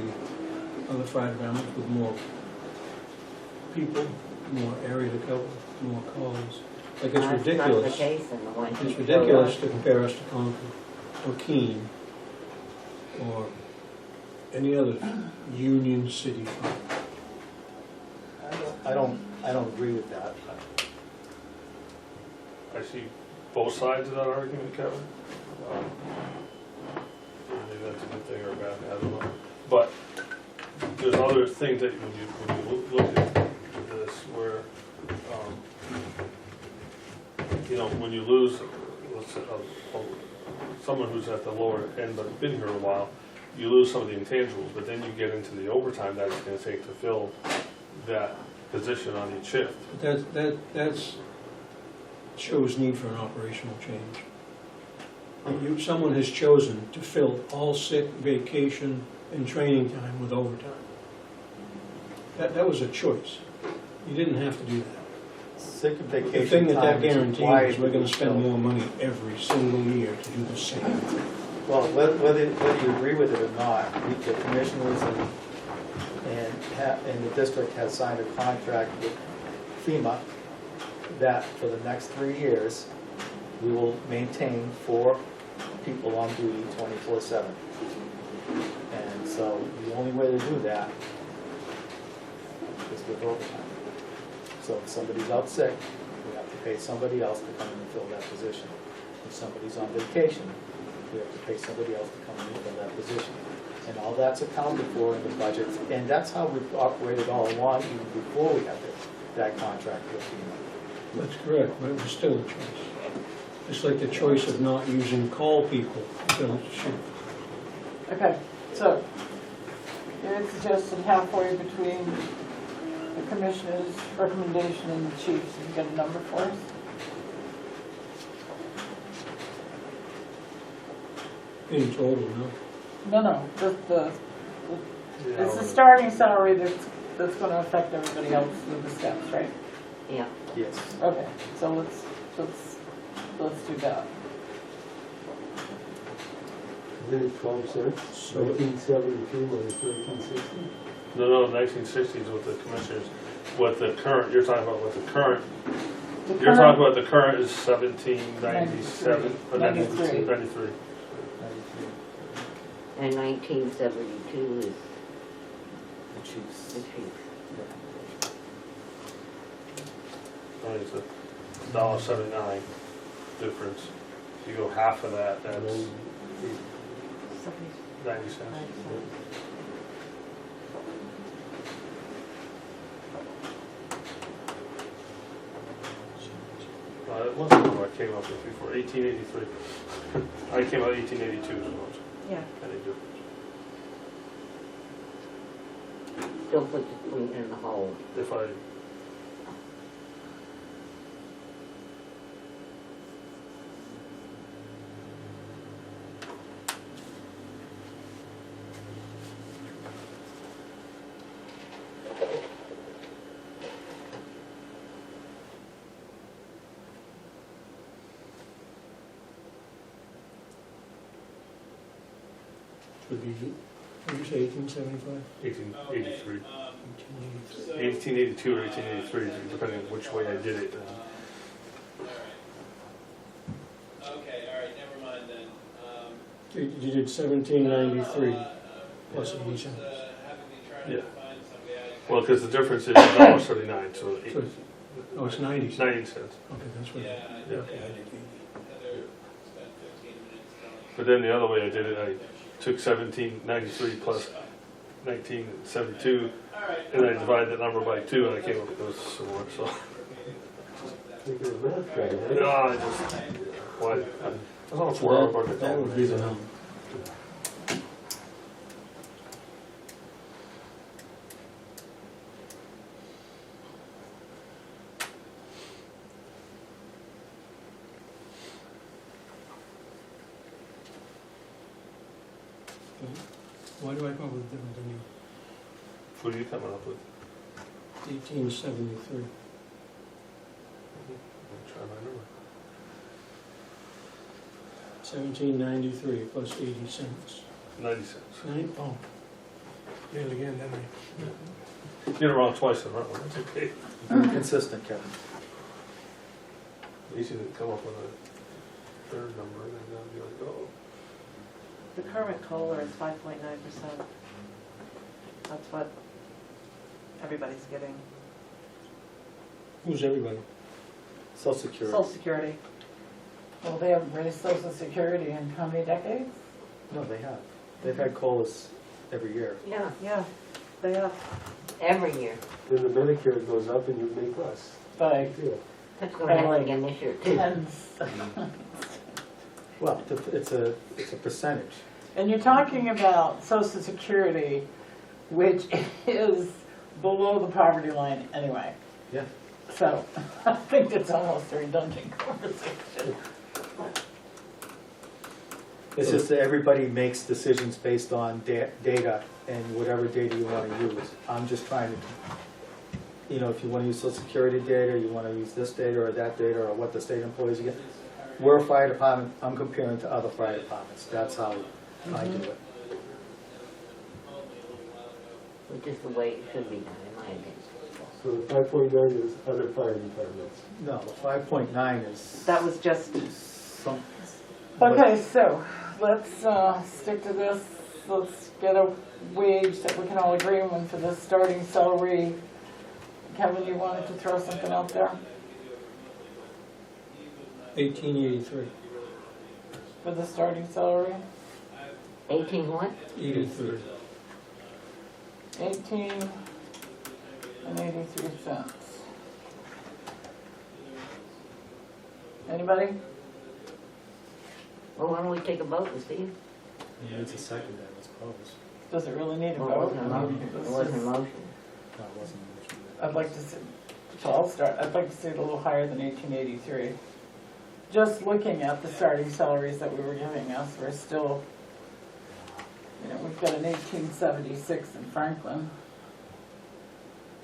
other fire departments with more people, more area to cover, more calls. Like, it's That's not the ridiculous. case in the ones you It's showed ridiculous us. to compare us to Concord, or Keene, or any other union city fire. I don't agree with that. I see both sides of that argument, Kevin. Maybe that's a good thing or a bad thing, I don't know. But there's other things that when you look at this where, when you lose, let's say, someone who's at the lower end but has been here a while, you lose some of the intangibles, but then you get into the overtime that it's going to take to fill that position on each shift. That's shows need for an operational change. Someone has chosen to fill all sick, vacation, and training time with overtime. That was a choice. You didn't have to do that. Sick and The vacation thing that time is guarantees required is we're gonna to be spend shown. more money every single year to do the same. Well, whether you agree with it or not, the commissioners and the district has signed a contract with FEMA that for the next 3 years, we will maintain 4 people on duty 24/7. And so the only way to do that is with overtime. So if somebody's out sick, we have to pay somebody else to come in and fill that position. If somebody's on vacation, we have to pay somebody else to come in and fill that position. And all that's accounted for in the budget, and that's how we've operated all along, even before we had that contract with FEMA. That's correct, but it was still a choice. It's like the choice of not using call people, so it should, Okay, so you had suggested halfway between the commissioner's recommendation and the chief's. Have you got a number for us? in total, no? No, just the, Yeah, it's the starting salary that's gonna affect everybody else with the steps, right? Yeah. Yes. Okay, so let's do that. Isn't it 12 cents? So- 1972 minus 1360? No, 1960s with the commissioners, what the current, you're talking about what the current, The you're current- talking about the current is 1797, or 93. 93. And 1972 is The chiefs. the chief. I think it's $1.79 difference. If you go half of that, that's 90 cents. It wasn't what I came up with before, 1883. I came out 1882 is what was Yeah. any difference. Still put the spoon in the hole. If I, Would be, what did you say, 1875? 1883. 1883. 1882 or 1883, depending on which way I did it. Okay, all right, never mind then. You did 1793 plus 80 cents. Yeah. Well, because the difference is $1.79, so So, oh, it's 90 it's cents. 90 cents. Okay, that's what. Yeah, Yeah. Okay, I did 80. Heather spent 15 minutes telling But then the other way I did it, I took 1793 plus 1972, all right. and I divided that number by 2, and I came up with those similar, so. Think of the math guy, right? No, I just, why, I don't So worry about it. that would be the number. Why do I come up with a different than you? What are you coming up with? 1873. Try my number. 1793 plus 80 cents. 90 cents. Oh. Did it again, didn't I? Get it wrong twice in a row, that's okay. Very consistent, Kevin. At least you didn't come up with a third number, and then I'd be like, oh. The current COLA is 5.9%. That's what everybody's getting. Who's everybody? Social Security. Social Security. Well, they haven't raised Social Security in how many decades? No, they have. They've had COLAs every year. Yeah, Yeah, they have. every year. Then the Medicare goes up and you make less. Like Yeah. That's gonna happen again this year too. tens. Well, it's a percentage. And you're talking about Social Security, which is below the poverty line anyway. Yeah. So I think it's almost a redundant conversation. It's just that everybody makes decisions based on data and whatever data you want to use. I'm just trying to you know, if you wanna use social security data, you wanna use this data or that data, or what the state employees get. We're a fire department, I'm comparing to other fire departments, that's how I do it. Which is the way it should be done, in my opinion. So the 5.9 is other fire departments. No, the 5.9 is That was just, some. Okay, so let's stick to this. Let's get a wage that we can all agree on for the starting salary. Kevin, you wanted to throw something out there 1883. for the starting salary? 18 what? 83. 18 and 83 cents. Anybody? Well, why don't we take a vote and see? It needs a second, I suppose. Does it really need a Well, it vote? wasn't a motion. It wasn't a motion. No, it wasn't a motion. I'd like to see, so I'll start, I'd like to see it a little higher than 1883. Just looking at the starting salaries that we were giving us, we're still, you know, we've got an 1876 in Franklin.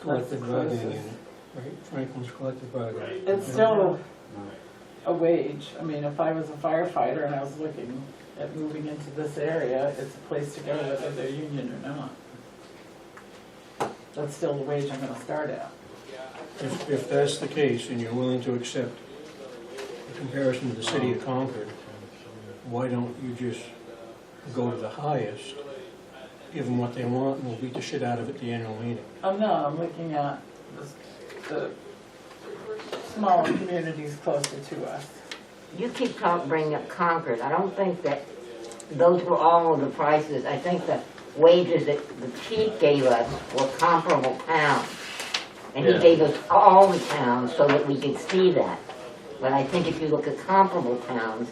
Collective That's the bargaining closest. unit, right? Franklin's collective bargaining. It's still a wage. I mean, if I was a firefighter and I was looking at moving into this area, it's a place to go whether they're union or not. That's still the wage I'm gonna start at. If that's the case, and you're willing to accept a comparison to the city of Concord, why don't you just go to the highest, give them what they want, and we'll beat the shit out of it at the annual meeting? Oh, no, I'm looking at the smaller communities closer to us. You keep bringing up Concord. I don't think that those were all of the prices. I think the wages that the chief gave us were comparable towns. And he Yeah. gave us all the towns so that we could see that. But I think if you look at comparable towns,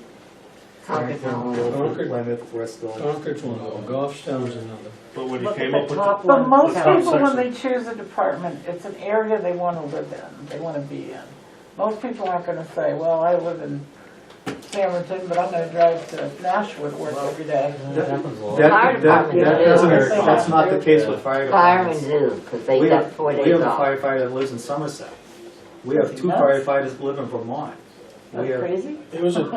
Concord's not one of them. Guilford, Plymouth, Bristol. Concord's one of them, Goffstown's another. But when you look at came up the with top But one. most top people, when section. they choose a department, it's an area they want to live in, they want to be in. Most people aren't going to say, well, I live in Camerton, but I'm going to drive to Nashua to work every day. That's not the case with fire Firemen departments. do, because they We got have 4 we days have a off. firefighter that lives in Somerset. We have 2 Nuts. firefighters that live in Vermont. We That's have, crazy. There was a we have a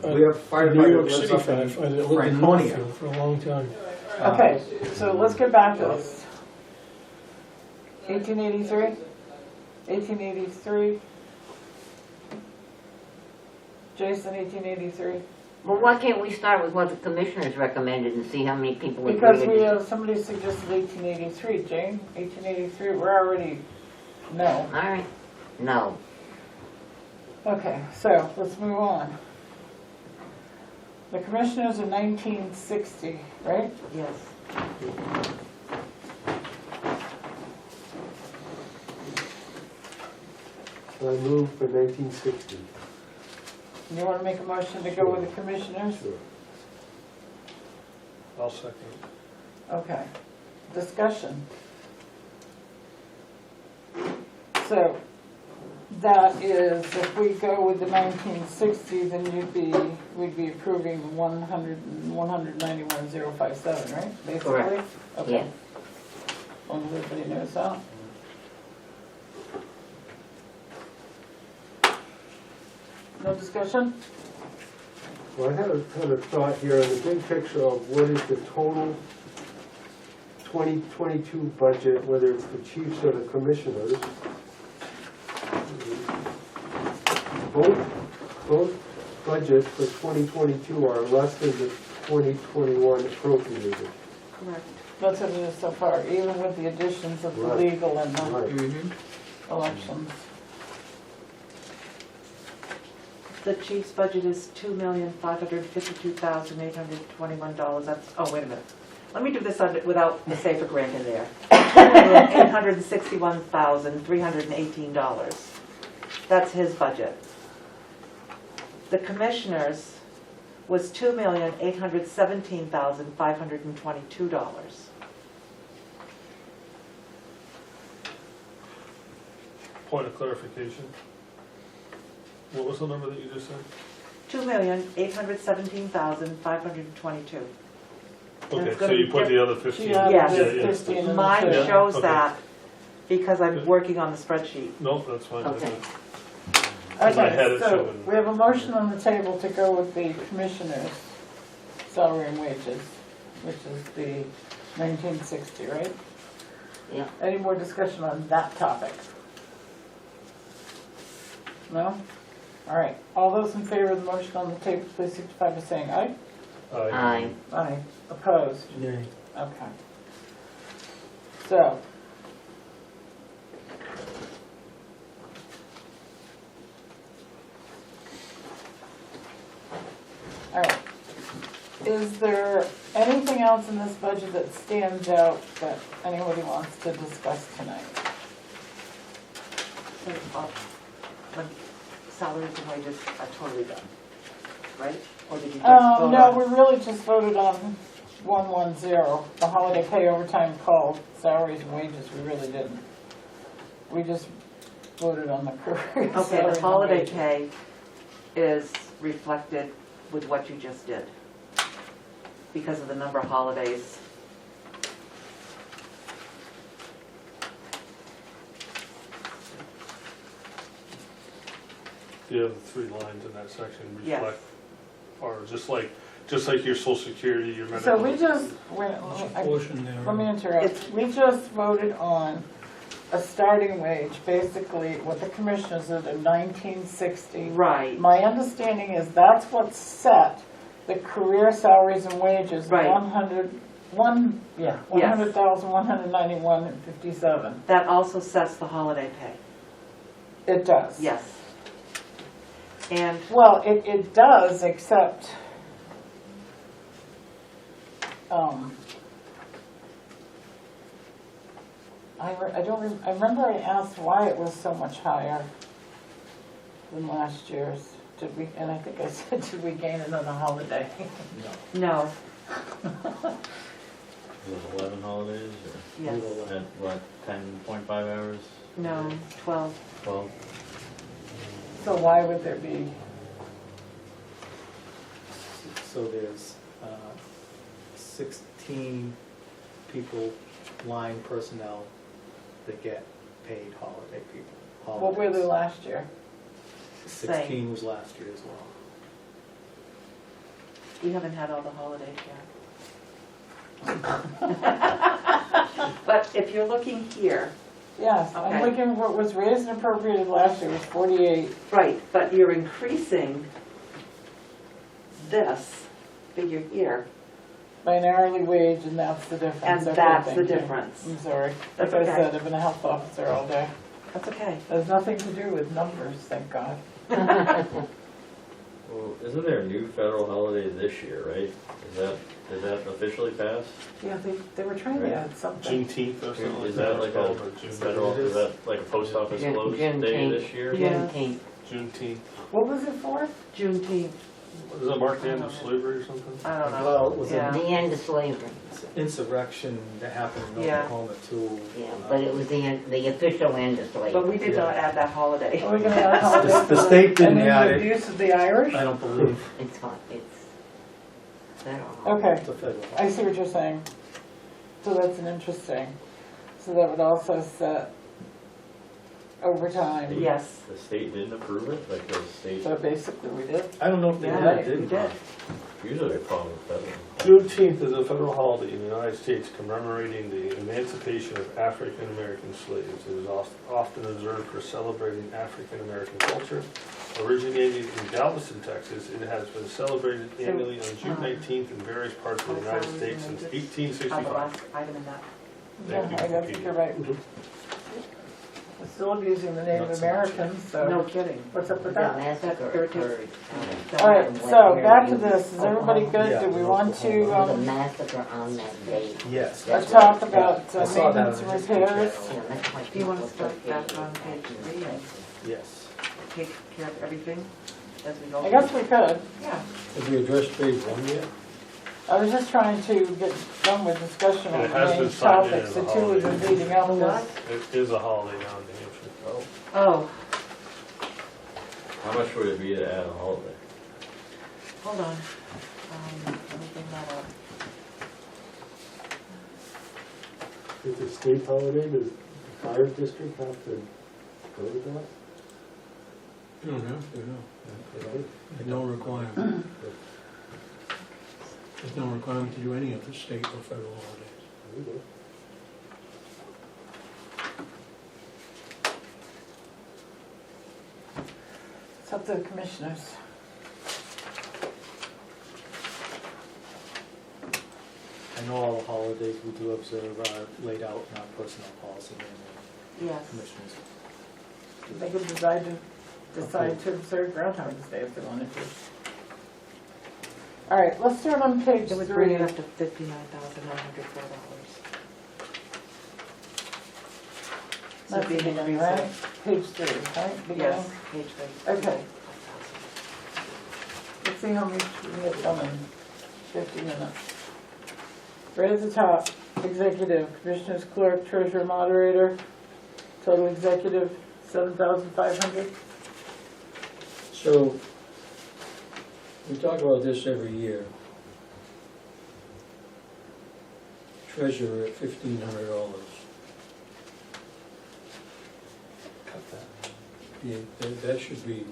New firefighter York that City lives up in firefighter that lived in Franconia. Northfield for a long time. Okay, so let's get back to this. 1883? 1883? Jason, 1883? Well, why can't we start with what the commissioners recommended and see how many people agree? Because we have, somebody suggested 1883. Jane, 1883, we're already, no. All right, no. Okay, so let's move on. The commissioners are 1960, right? Yes. I move for 1960. You want to make a motion to go with the commissioners? Sure. I'll second. Okay. Discussion. So that is, if we go with the 1960, then we'd be approving 191,057, right? Basically? Correct. Okay. Yes. As long as everybody knows that. No discussion? Well, I had a thought here on the big picture of what is the total 2022 budget, whether it's the chiefs or the commissioners. Both budgets for 2022 are less than the 2021 appropriated. Correct. That's what it is so far, even with the additions of the Right. legal and the Right. elections. The chief's budget is $2,552,821. That's, oh, wait a minute. Let me do this without the safer grant in there. $2,861,318. That's his budget. The commissioner's was $2,817,522. Point of clarification. What was the number that you just said? $2,817,522. Okay, it's so gonna you put get- the other 15. She added Yes. the 15 and the Mine 2. shows Okay. that Because I'm working on the spreadsheet. No, that's fine. Okay. In my head Okay, it's so showing- we have a motion on the table to go with the commissioner's salary and wages, which is the 1960, right? Yeah. Any more discussion on that topic? No? All right, all those in favor of the motion on the table, please signify by saying aye. Aye. Aye. Opposed? Nay. Okay. So. All right. Is there anything else in this budget that stands out that anybody wants to discuss tonight? So, when salaries and wages are totally done, right? Or did you just vote No, on- we really just voted on 110, the holiday pay overtime call, salaries and wages, we really didn't. We just voted on the career salaries Okay, and the holiday wages. pay is reflected with what you just did because of the number of holidays. The other three lines in that section Yes. reflect, are just like your social security, your medical. So we just, There's a portion there. let me interrupt, we just voted on a starting wage, basically what the commissioners did in 1960. Right. My understanding is that's what set the career salaries and wages, Right. 100,191.57. That also sets the holiday pay. It does. Yes. And Well, it does, except, I remember I asked why it was so much higher than last year's. Did we, and I think I said, did we gain another holiday? no, Was it 11 holidays or? yes, At what, 10.5 hours? no, 12. 12? So why would there be, So there's 16 people, line personnel, that get paid holiday people. what were they last year? 16 was last year as well. We haven't had all the holidays yet. But if you're looking here, Yes, I'm Okay. looking what was raised and appropriated last year was 48. right, but you're increasing this figure here, By an hourly wage, and that's the difference. and Okay, that's the thank you. difference. I'm sorry. That's Like I okay. said, I've been a health officer all day. That's okay. Has nothing to do with numbers, thank God. Well, isn't there a new federal holiday this year, right? Did that officially pass? Yeah, they were trying to add something. Juneteenth or something like Is that. that like Or a June- federal, is that like a post office closed day Juneteenth. this year? Yeah. Juneteenth. Juneteenth. What was it for? Juneteenth, Does that mark the end of slavery or something? I don't know. Well, it was Yeah. The end of slavery, insurrection that happened in Yeah. Oklahoma too. yeah, but it was the official end of slavery. But we did not add that holiday. Are we gonna add a holiday? The state didn't And add then it. the abuse of the Irish? I don't believe It's fine, it's federal. Okay, it's a federal. I see what you're saying. So that's an interesting, so that would also set overtime. Yes, The state didn't approve it, like the state, So basically we did. I don't know if they yeah, did, we didn't did. usually they follow federal. Juneteenth is a federal holiday in the United States commemorating the emancipation of African American slaves. It is often observed for celebrating African American culture. Originating in Galveston, Texas, it has been celebrated annually on June 19th in various parts of the United States since On the 1865. last item in that. Yeah, Thank you I for think keeping- you're right. We're still abusing the Native Not so much. Americans, No so kidding. what's up with That that? massacre That occurred. All right, so back to this. Is everybody good? Yeah. Do we want There was a to massacre on that day. Yes. that's talk right. about I saw that maintenance on and the history repairs? channel. Yeah, that's why Do you want to people start back on page 3 and Yes. take care of everything as we go? I guess we could. Yeah. Have we addressed page 1 yet? I was just trying to get done with discussion on It the has been main signed in topics. as The a two we've been holiday. beating up What? this. It is a holiday now in New Hampshire. Oh, How much would it be to add a holiday? hold on. Let me bring that up. It's a state holiday, does fire district have to go to that? You don't have to, no. Okay. There's no requirement. There's no requirement to do any of the state or federal holidays. There you go. It's up to the commissioners. I know all the holidays we do observe are laid out in our personnel policy and Yes. commissioners. They could decide to observe Groundhog's Day if they wanted to. All right, let's start on page It would bring 3. it up to $59,904. That's So being beginning, right? Page 3, right? Beginning? Yes, page 3. Okay. Let's see how much we can get done in 50 minutes. Right at the top, executive, commissioners, clerk, treasurer, moderator, total executive, 7,500. So, we talk about this every year. Treasurer at $1,500. Cut that. Yeah, that should be,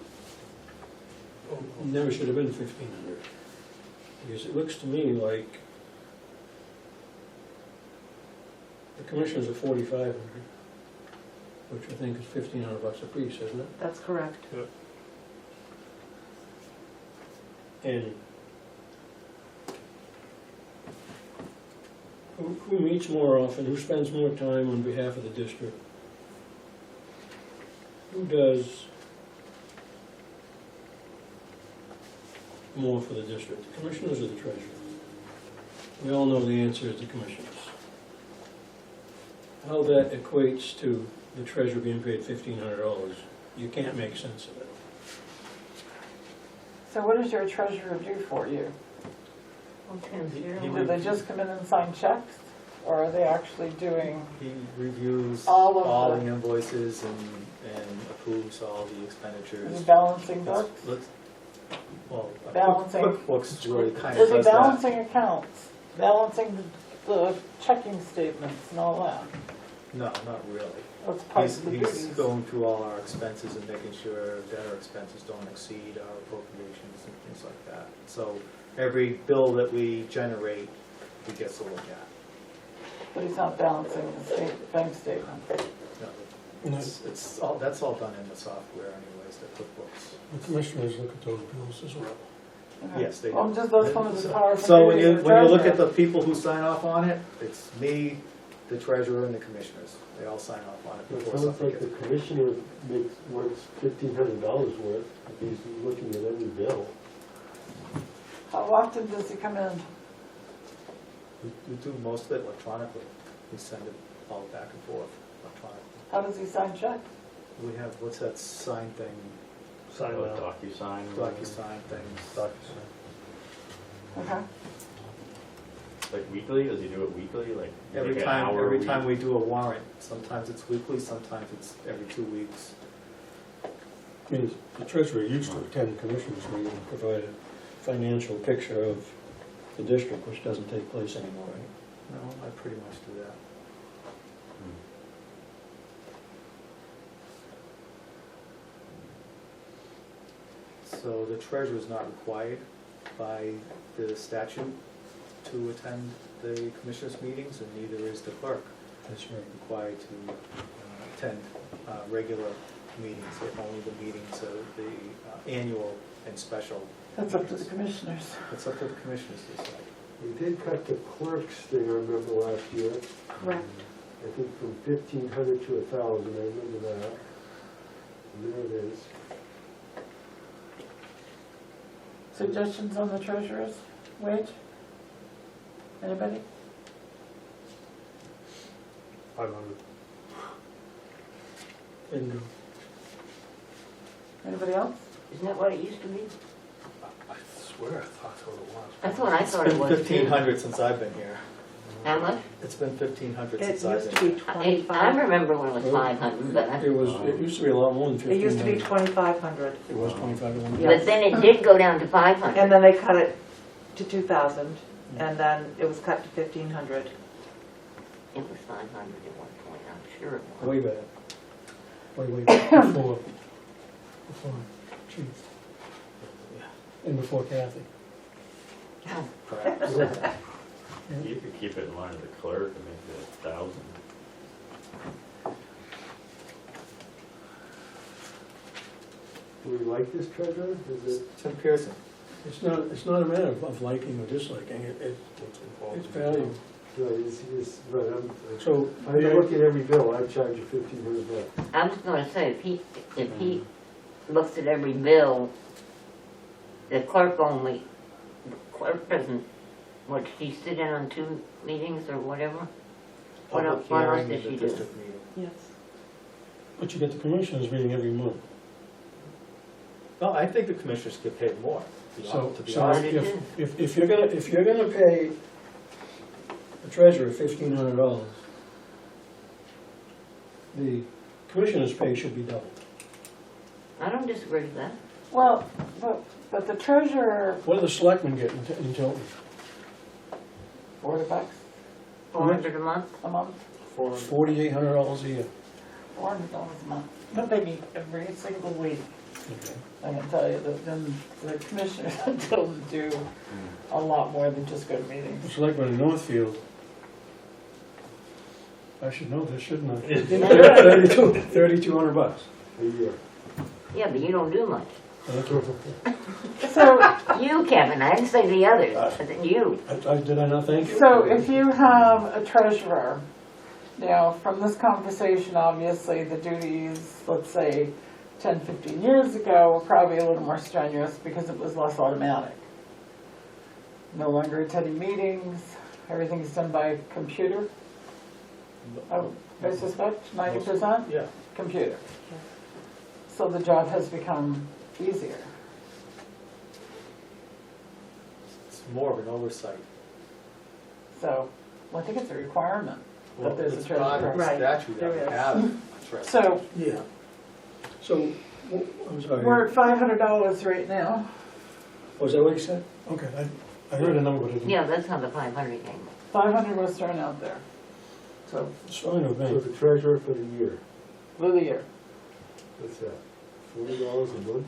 never should have been 1,500. Because it looks to me like the commissioners are 4,500, which I think is $1,500 a piece, isn't it? That's correct. And who meets more often, who spends more time on behalf of the district? Who does more for the district, the commissioners or the treasurer? We all know the answer is the commissioners. How that equates to the treasurer being paid $1,500, you can't make sense of it. So what does your treasurer do for you? Do they just come in and sign checks? Or are they actually doing, He reviews All of all the- the invoices and approves all the is expenditures. he balancing books? Well, Balancing. QuickBooks really kind Is of he does that. balancing accounts? Balancing the checking statements and all that? No, not really. That's part He's of the he's duties. going through all our expenses and making sure that our expenses don't exceed our appropriations and things like that. So every bill that we generate, he gets to look at. But he's not balancing the bank statement. No, it's all, that's all done in the software anyways, the QuickBooks. The commissioners look at those bills as well. Okay. Yes, they do. Well, just that's one of the powers. So when and you, duties of when you look at treasurer. the people who sign off on it, it's me, the treasurer, and the commissioners. They all sign off on it It before sounds something like the gets. commissioner works $1,500 worth, if he's looking at every bill. How often does he come in? We do most of it electronically. We send it all back and forth electronically. How does he sign checks? We have, what's that sign thing, Sign Like out. DocuSign. DocuSign things. Okay. Like weekly, does he do it weekly, like? Every like an time, hour a every week? time we do a warrant, sometimes it's weekly, sometimes it's every 2 weeks. I mean, the treasurer used to attend commissioners meetings and provide a financial picture of the district, which doesn't take place anymore, right? No, I pretty much do that. So the treasurer is not required by the statute to attend the commissioners' meetings, and neither is the clerk That's right. required to attend regular meetings, only the meetings of the annual and special. That's up to the commissioners. It's up to the commissioners to decide. We did cut the clerk's thing, I remember last year, Correct. I think from 1,500 to 1,000, I remember that. And there it is. Suggestions on the treasurer's wage? Anybody? 500. Bingo. Anybody else? Isn't that what it used to be? I swear I thought that's what it was. That's what I It's thought it been was. too. 1,500 since I've been here. How much? It's been 1,500 It since I've used been to be here. I 25. remember when it was 500, but It used to be a lot more than 1,500. It used to be 2,500, It was 25 to 1. Yeah. but then it did go down to 500. and then they cut it to 2,000, and then it was cut to 1,500. It was 500 at one point, I'm sure it was. Way back. Way back, before Chief. And before Kathy. Perhaps. You could keep it in line with the clerk and make it 1,000. Do we like this treasurer? Is it? Tim Pearson. It's not a matter of liking or disliking, it's value. Right, right, So, I look at every bill, I charge you $1,500. I was gonna say, if he looks at every bill, the clerk doesn't, what, she sit in on 2 meetings or whatever? What else Public hearing did and the she do? district meeting. Yes. but you get the commissioners meeting every month. No, I think the commissioners get paid more, to be So honest. if you're gonna pay the treasurer $1,500, the commissioner's pay should be doubled. I don't disagree with that. Well, but the treasurer, What do the selectmen get in Tilton? $40 $400 a month? a month, $4,800 a year. $400 a month. But they meet every single week. Okay. I can tell you that then the commissioners don't do a lot more than just go to The meetings. selectmen in Northfield, I should know this, shouldn't I? $3,200 A year. Yeah, but you don't do much. So, You, Kevin, I didn't say the others, I said you. Did I not thank you? so if you have a treasurer, you know, from this conversation, obviously, the duties, let's say, 10, 15 years ago were probably a little more strenuous because it was less automatic. No longer attending meetings, everything's done by computer. I suspect 90% Yeah, computer. So the job has become easier. it's more of an oversight. So, well, I think it's a requirement Well, that there's a it's part treasurer. of the Right, statute that there we is. have a treasurer. So, Yeah. So, I'm sorry. we're at $500 right now. Was that what you said? Okay, I heard a number, but it didn't. Yeah, that's how the 500 came. 500 was thrown out there. So, It's fine with So me. the treasurer for the year, for the year. what's that? $40 a month,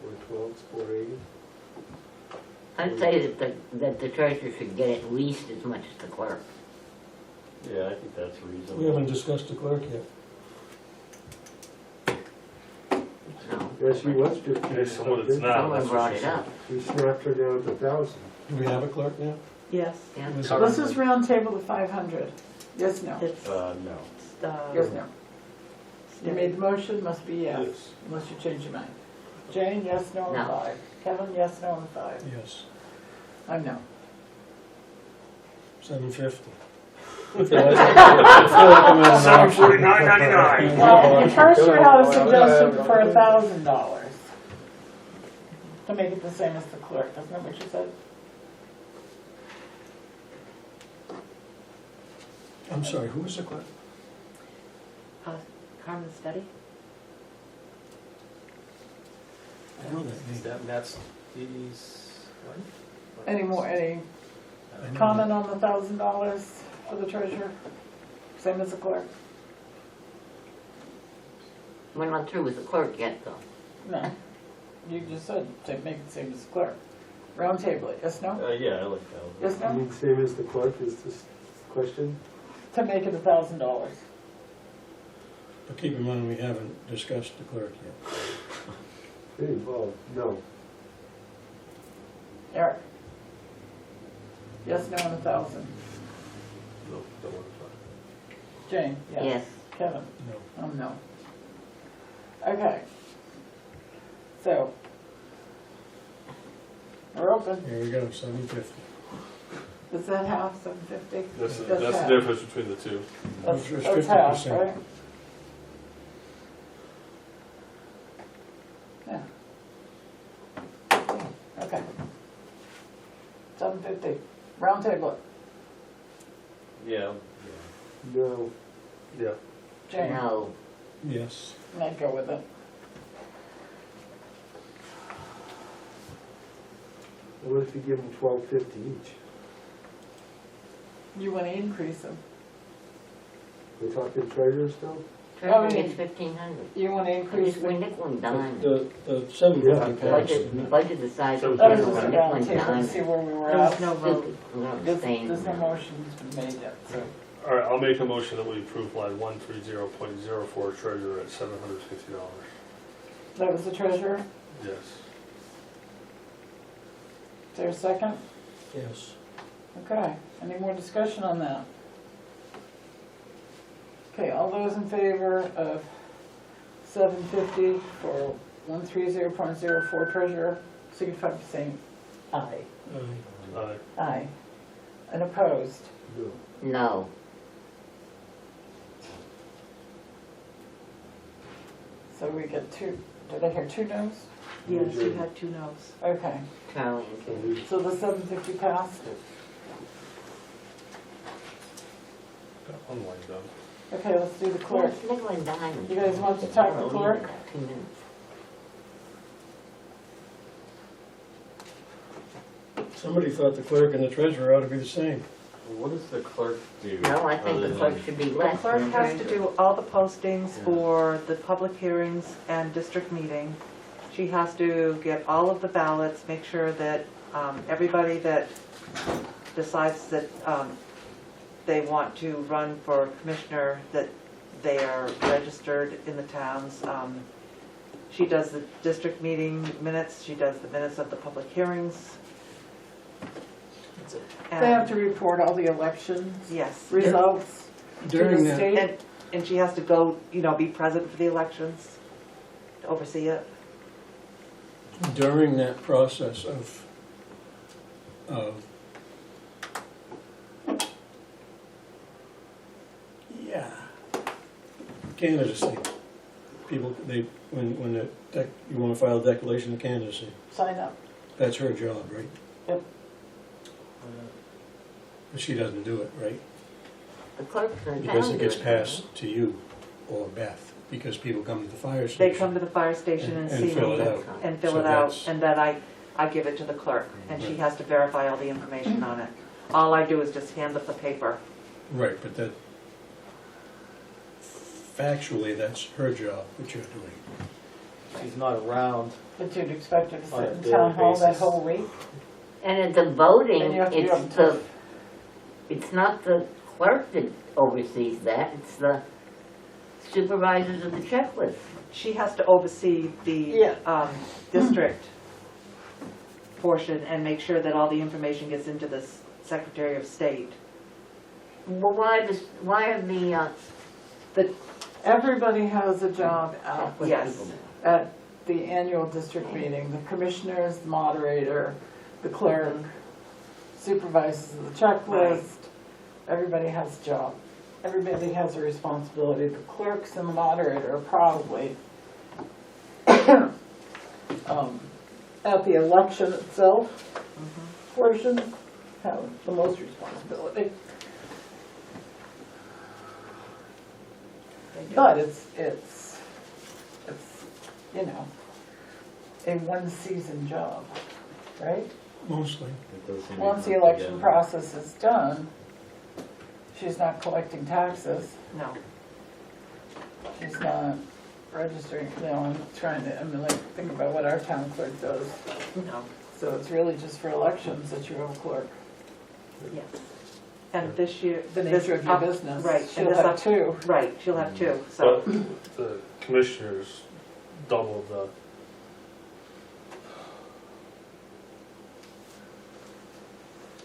or 12, it's $480? I'd say that the treasurer should get at least as much as the clerk. Yeah, I think that's reasonable. We haven't discussed the clerk yet. No. Yeah, she was 15. Okay, so what it's something. not. Someone brought it up. We snapped her down to 1,000. Do we have a clerk now? Yes. Yeah. Is it- Let's just round table to 500. Yes, no. It's, No. Yes, no. You made the motion, must be yes, unless you change your mind. Jane, yes, no, No. and 5. Kevin, yes, no, and 5. Yes, I'm no. $750. I feel like I'm at an auction. $749.99. Well, you first you had a suggestion for $1,000 to make it the same as the clerk. Isn't that what you said? I'm sorry, who was the clerk? Carmen Steady? I know that name. That's these, what? Any more, any I know comment on the $1,000 for the treasurer? Same as the clerk? We're not through with the clerk yet, though. No. You just said to make it the same as the clerk. Round table it, yes, no? Yeah, I like that. Yes, I no? mean, same as the clerk, is this question? To make it $1,000. But keep in mind, we haven't discussed the clerk yet. Pretty involved, no. Eric? Yes, no, and 1,000. No, don't want to Jane? Yes. Yes. Kevin? No. Oh, no. Okay. So, we're open. Here we go, $750. Is that half, 750? That's That's the half. difference between the two. That's It's that's half, 50%. right? Yeah. Okay. 750. Round table it. Yeah. No. Yeah. Jane? No. Yes. I'd go with it. What if you give them $1,250 each? You want to increase them. We're talking treasure still? Treasurer gets 1,500. You want to increase We're the, nickel and dime. The 750 passed. Budget the size of that was general, just a nickel round and table to dime. see where we were There was at. no vote. Stupid. I'm gonna There's abstain no from that. motion's been made yet, so. All right, I'll make a motion that we approve line 130.04 treasurer at $750. That was the treasurer. Yes. Is there a second? Yes. Okay, any more discussion on that? Okay, all those in favor of 750 for 130.04 treasurer, signify by saying aye. Aye. Aye. And opposed? No. No. So we get two, did I hear two noes? Yes, you had 2 no's. Okay, Charlie and Kate. so the 750 passed? Got one line done. Okay, let's do the Well, clerk. it's nickel and dime. You guys want to talk to We'll clerk? leave it at 2 minutes. Somebody thought the clerk and the treasurer ought to be the same. What does the clerk do? No, I think other the clerk than- should be The less clerk than has to treasurer. do all the postings Yeah. for the public hearings and district meeting. She has to get all of the ballots, make sure that everybody that decides that they want to run for commissioner, that they are registered in the towns. She does the district meeting minutes, she does the minutes of the public hearings. That's it. They have to report all the elections Yes. results to During the that, state. And she has to go, be present for the elections, to oversee it. during that process of yeah, candidacy, people, when you want to file a declaration of candidacy, Sign up. that's her job, right? Yep. But she doesn't do it, right? The clerk's in town. Because it gets doing passed to you or Beth, because people come to the fire They station. come to the fire station and see fill me it out. and fill So it out, that's- and then I give it to the clerk, and she has to verify all the information on it. All I do is just hand up the paper. Right, but that, factually, that's her job, what you're doing. She's not around. But you'd expect her to On a sit in daily town hall that basis. whole week? And at the voting, And you have to be it's able to. it's not the clerk that oversees that, it's the supervisors of the checklist. She has to oversee the district portion and make sure that all the information gets into the Secretary of State. Well, why are the Everybody has a job at, checklist Yes. people? at the annual district meeting. The commissioners, the moderator, the clerk, supervises the checklist. Everybody has a job. Everybody has a responsibility. The clerks and the moderator are probably at the election itself portion have the most responsibility. But it's, a one-season job, right? Mostly. It does seem to Once the come election together. process is done, she's not collecting taxes, No. she's not registering, I'm trying to emulate, think about what our town clerk does. No. So it's really just for elections that you have a clerk, Yes. And this year. the this nature of your up- business. Right. and She'll this have up- two. Right, she'll have 2, so. But the commissioners double the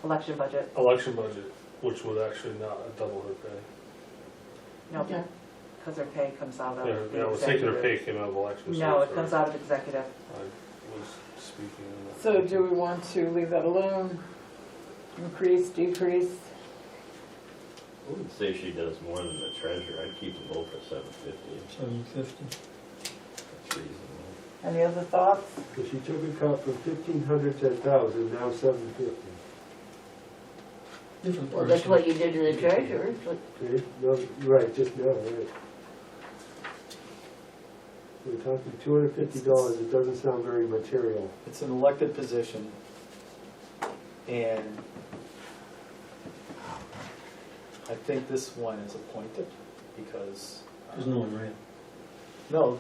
Election budget, election budget, which would actually not double her pay. no, Okay. because her pay comes out of Yeah, the I was thinking her executive. pay came out of elections. No, it comes out of executive. I was speaking in that. So do we want to leave that alone? Increase, decrease? I wouldn't say she does more than the treasurer. I'd keep them both at 750. 750. That's reasonable. Any other thoughts? So she took a cut from 1,500 to 1,000, now 750. Different Well, that's person. what you did to the treasurer. It's what- Okay, no, right, just now, right. We're talking $250, it doesn't sound very material. It's an elected position, and I think this one is appointed. because. There's no one ran. No,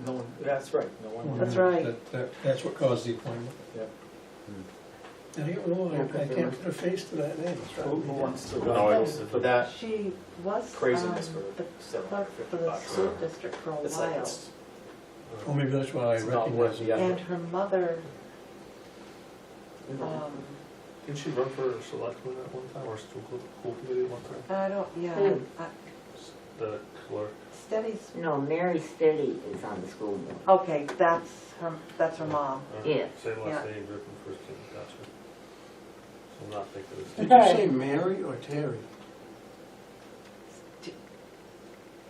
no one, that's right, no one. That's right. That's what caused the appointment. Yep. I don't know, I can't put a face to that name. Who wants to No, run it's- for that She was craziness the for clerk for the $750? school district for a It's like, while. Oh, maybe that's why I it's not worth recognize the it. And effort. her mother, Didn't she run for selectman at one time, or school committee at one time? I don't, yeah, Who? The clerk. Steady's, No, Mary Steady is on the school board. okay, that's her mom. Yeah. Same Yeah. last name, Griffin, first name, gotcha. So I'm not thinking it's. Did you Okay. say Mary or Terry?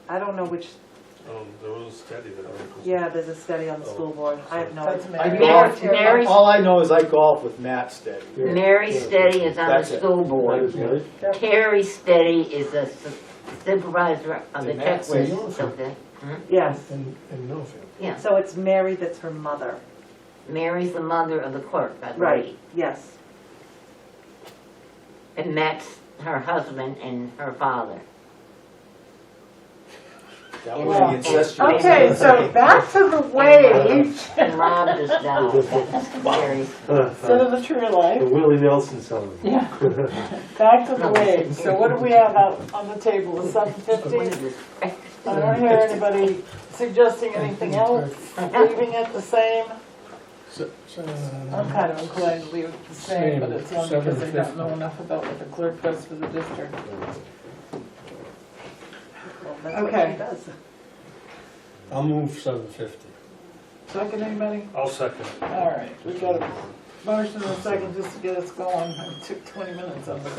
I don't know which, There was a study that I was. yeah, there's a study on the school board. I have no That's idea. I Mary. golf, Mary- all I know is I golf with Matt Steady. Mary Steady is on the That's it. school That board. is right. Terry Steady is a supervisor of the Is it Matt checklist, Steady? okay? Yes, In Norfolk. Yeah, so it's Mary that's her mother. Mary's the mother of the clerk, that's Right, right. yes. And Matt's her husband and her father. That Yeah. was the incestuous. Okay, so back to the wage, And Rob just down. Mary's. instead of the tree The life. Willie Nelson song. Yeah. Back to the wage. So what do we have out on the table, the What $750? is this? I don't hear anybody suggesting anything else, leaving it the same. I'm kind of inclined to leave it the same, but it's only because I don't know enough about what the clerk does for the district. Well, that's what Okay. she does. I'll move 750. Second, anybody? I'll second. All right, we got a motion and a second just to get us going. It took 20 minutes on this.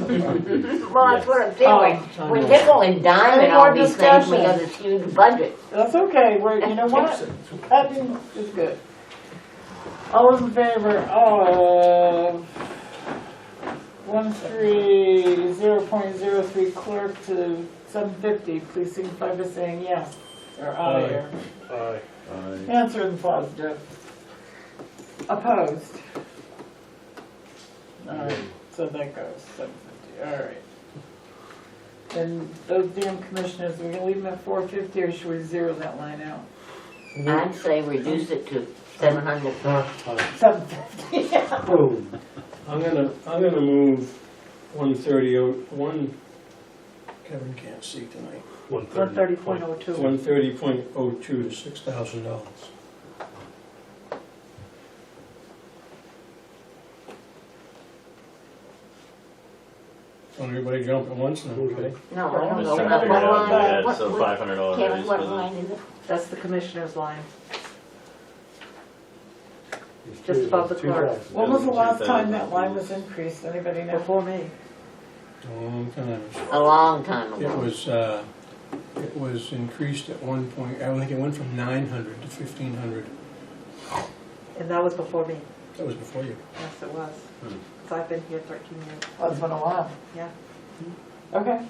Well, that's what I'm saying, we're nickel and diming Any all more these things discussion? because it's huge budget. That's okay, you know what? Cutting is good. All those in favor of 0.03 clerk to 750, please signify by saying yes, or aye, or Aye. answer in the positive. Opposed? All right, so that goes, 750, all right. And those damn commissioners, are we gonna leave them at 450, or should we zero that line out? I'd say reduce it to 700. 750, yeah. Boom. I'm gonna move 130, Kevin can't see tonight. 130.02. 130.02 to $6,000. Want everybody jump at once now, okay? No, I don't know. Mr. What Miller, line- Yeah, what- so what- $500 Kevin, raise what for the- line is it? That's the commissioner's line. Just above the clerk. When was the last time that line was increased, anybody know? Before me. A long time. A long time It ago. was increased at one point, I think it went from 900 to 1,500. And that was before me. That was before you. Yes, it was. So I've been here 13 years. That's been a while. Yeah. Okay,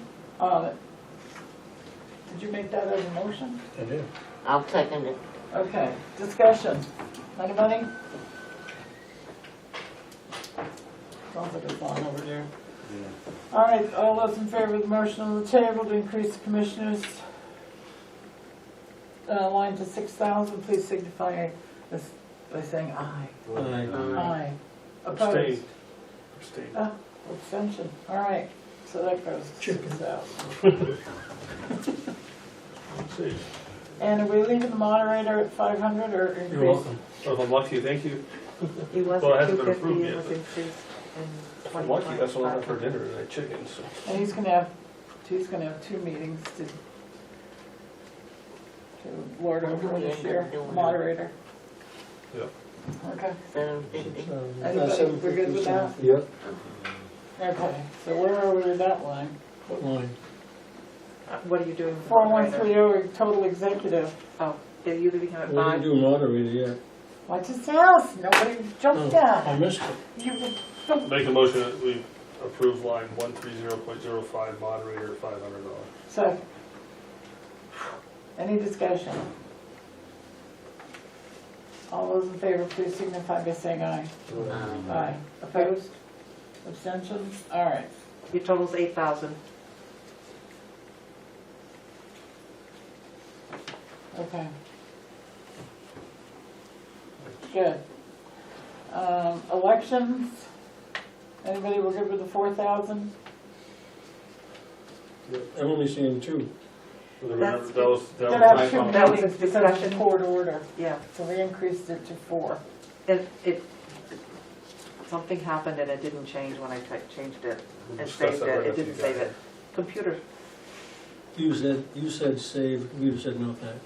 did you make that as a motion? I did. I'll second it. Okay, discussion. Anybody? Sounds like it's on over there. All right, all those in favor of the motion on the table to increase the commissioners' line to 6,000, please signify this by saying aye. Aye. Opposed? Abstain. Abstain. Abstention, all right, so that goes to Chicken. 6,000. Let's see. And are we leaving the moderator at 500 or increase? You're welcome. If I'm lucky, thank you. He was Well, it at hasn't been 250 approved and yet, was but- increased in If I'm lucky, that's what I have for 2025. dinner tonight, chicken, so. And he's gonna have 2 meetings to lord over this year, moderator. Yep. Okay, 750. anybody, we're good with that? Yep. Okay, so where are we with that line? What line? What are you doing with the moderator? 4130 total executive. Oh, did you become at We didn't 5? do moderator yet. Watch his house, nobody jumped Oh, down. I missed it. You don't. Make a motion that we approve line 130.05 moderator at $500. So, any discussion? All those in favor, please signify by saying aye. Aye. Opposed? Abstentions? All right. Your total's 8,000. Okay. Good. Elections, anybody will good with the 4,000? I'm only seeing two. That's That was Gonna have my two phone. That was meetings a because of discussion. court order, Yeah, so we increased it to 4. something happened and it didn't change when I changed it We'll and discuss saved that it. right It after you didn't get save here. it. Computer, You said save, the computer said no thanks.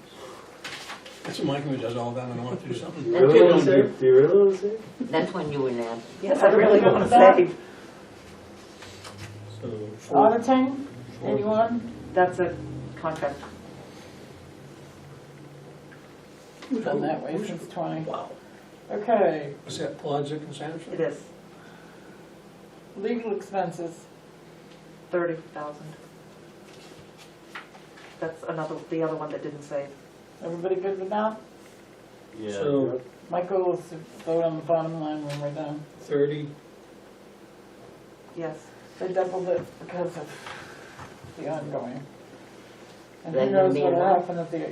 That's what my computer does all that, and I want to do something. Do you really want to save? Do you really want to save? That's when you were there. yes, I really want to That- save. So, four, Auditing, anyone? That's a contract. Done that way since 20. wow. Okay, Is that Pelagic and Sanderson? It is legal expenses, 30,000. That's the other one that didn't save. everybody good with that? Yeah, So, My goal is to vote on the bottom line when we're done. 30, Yes. They doubled it because of the ongoing. And That who knows would be what'll enough. happen at the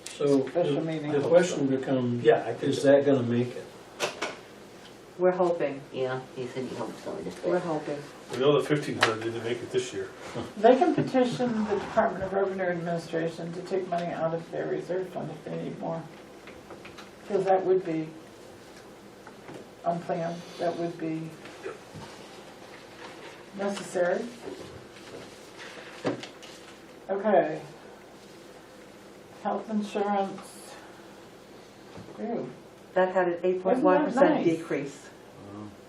so special meeting. the question becomes, Yeah, I think is that gonna make it? We're hoping, Yeah, he said he hoped so. Just we're hoping. We know the 1,500 didn't make it this year. They can petition the Department of Revenue Administration to take money out of their reserve fund if they need more. Because that would be unplanned, that would be necessary. Okay. Health insurance. Ew, That had an Isn't 8.1% that nice? decrease.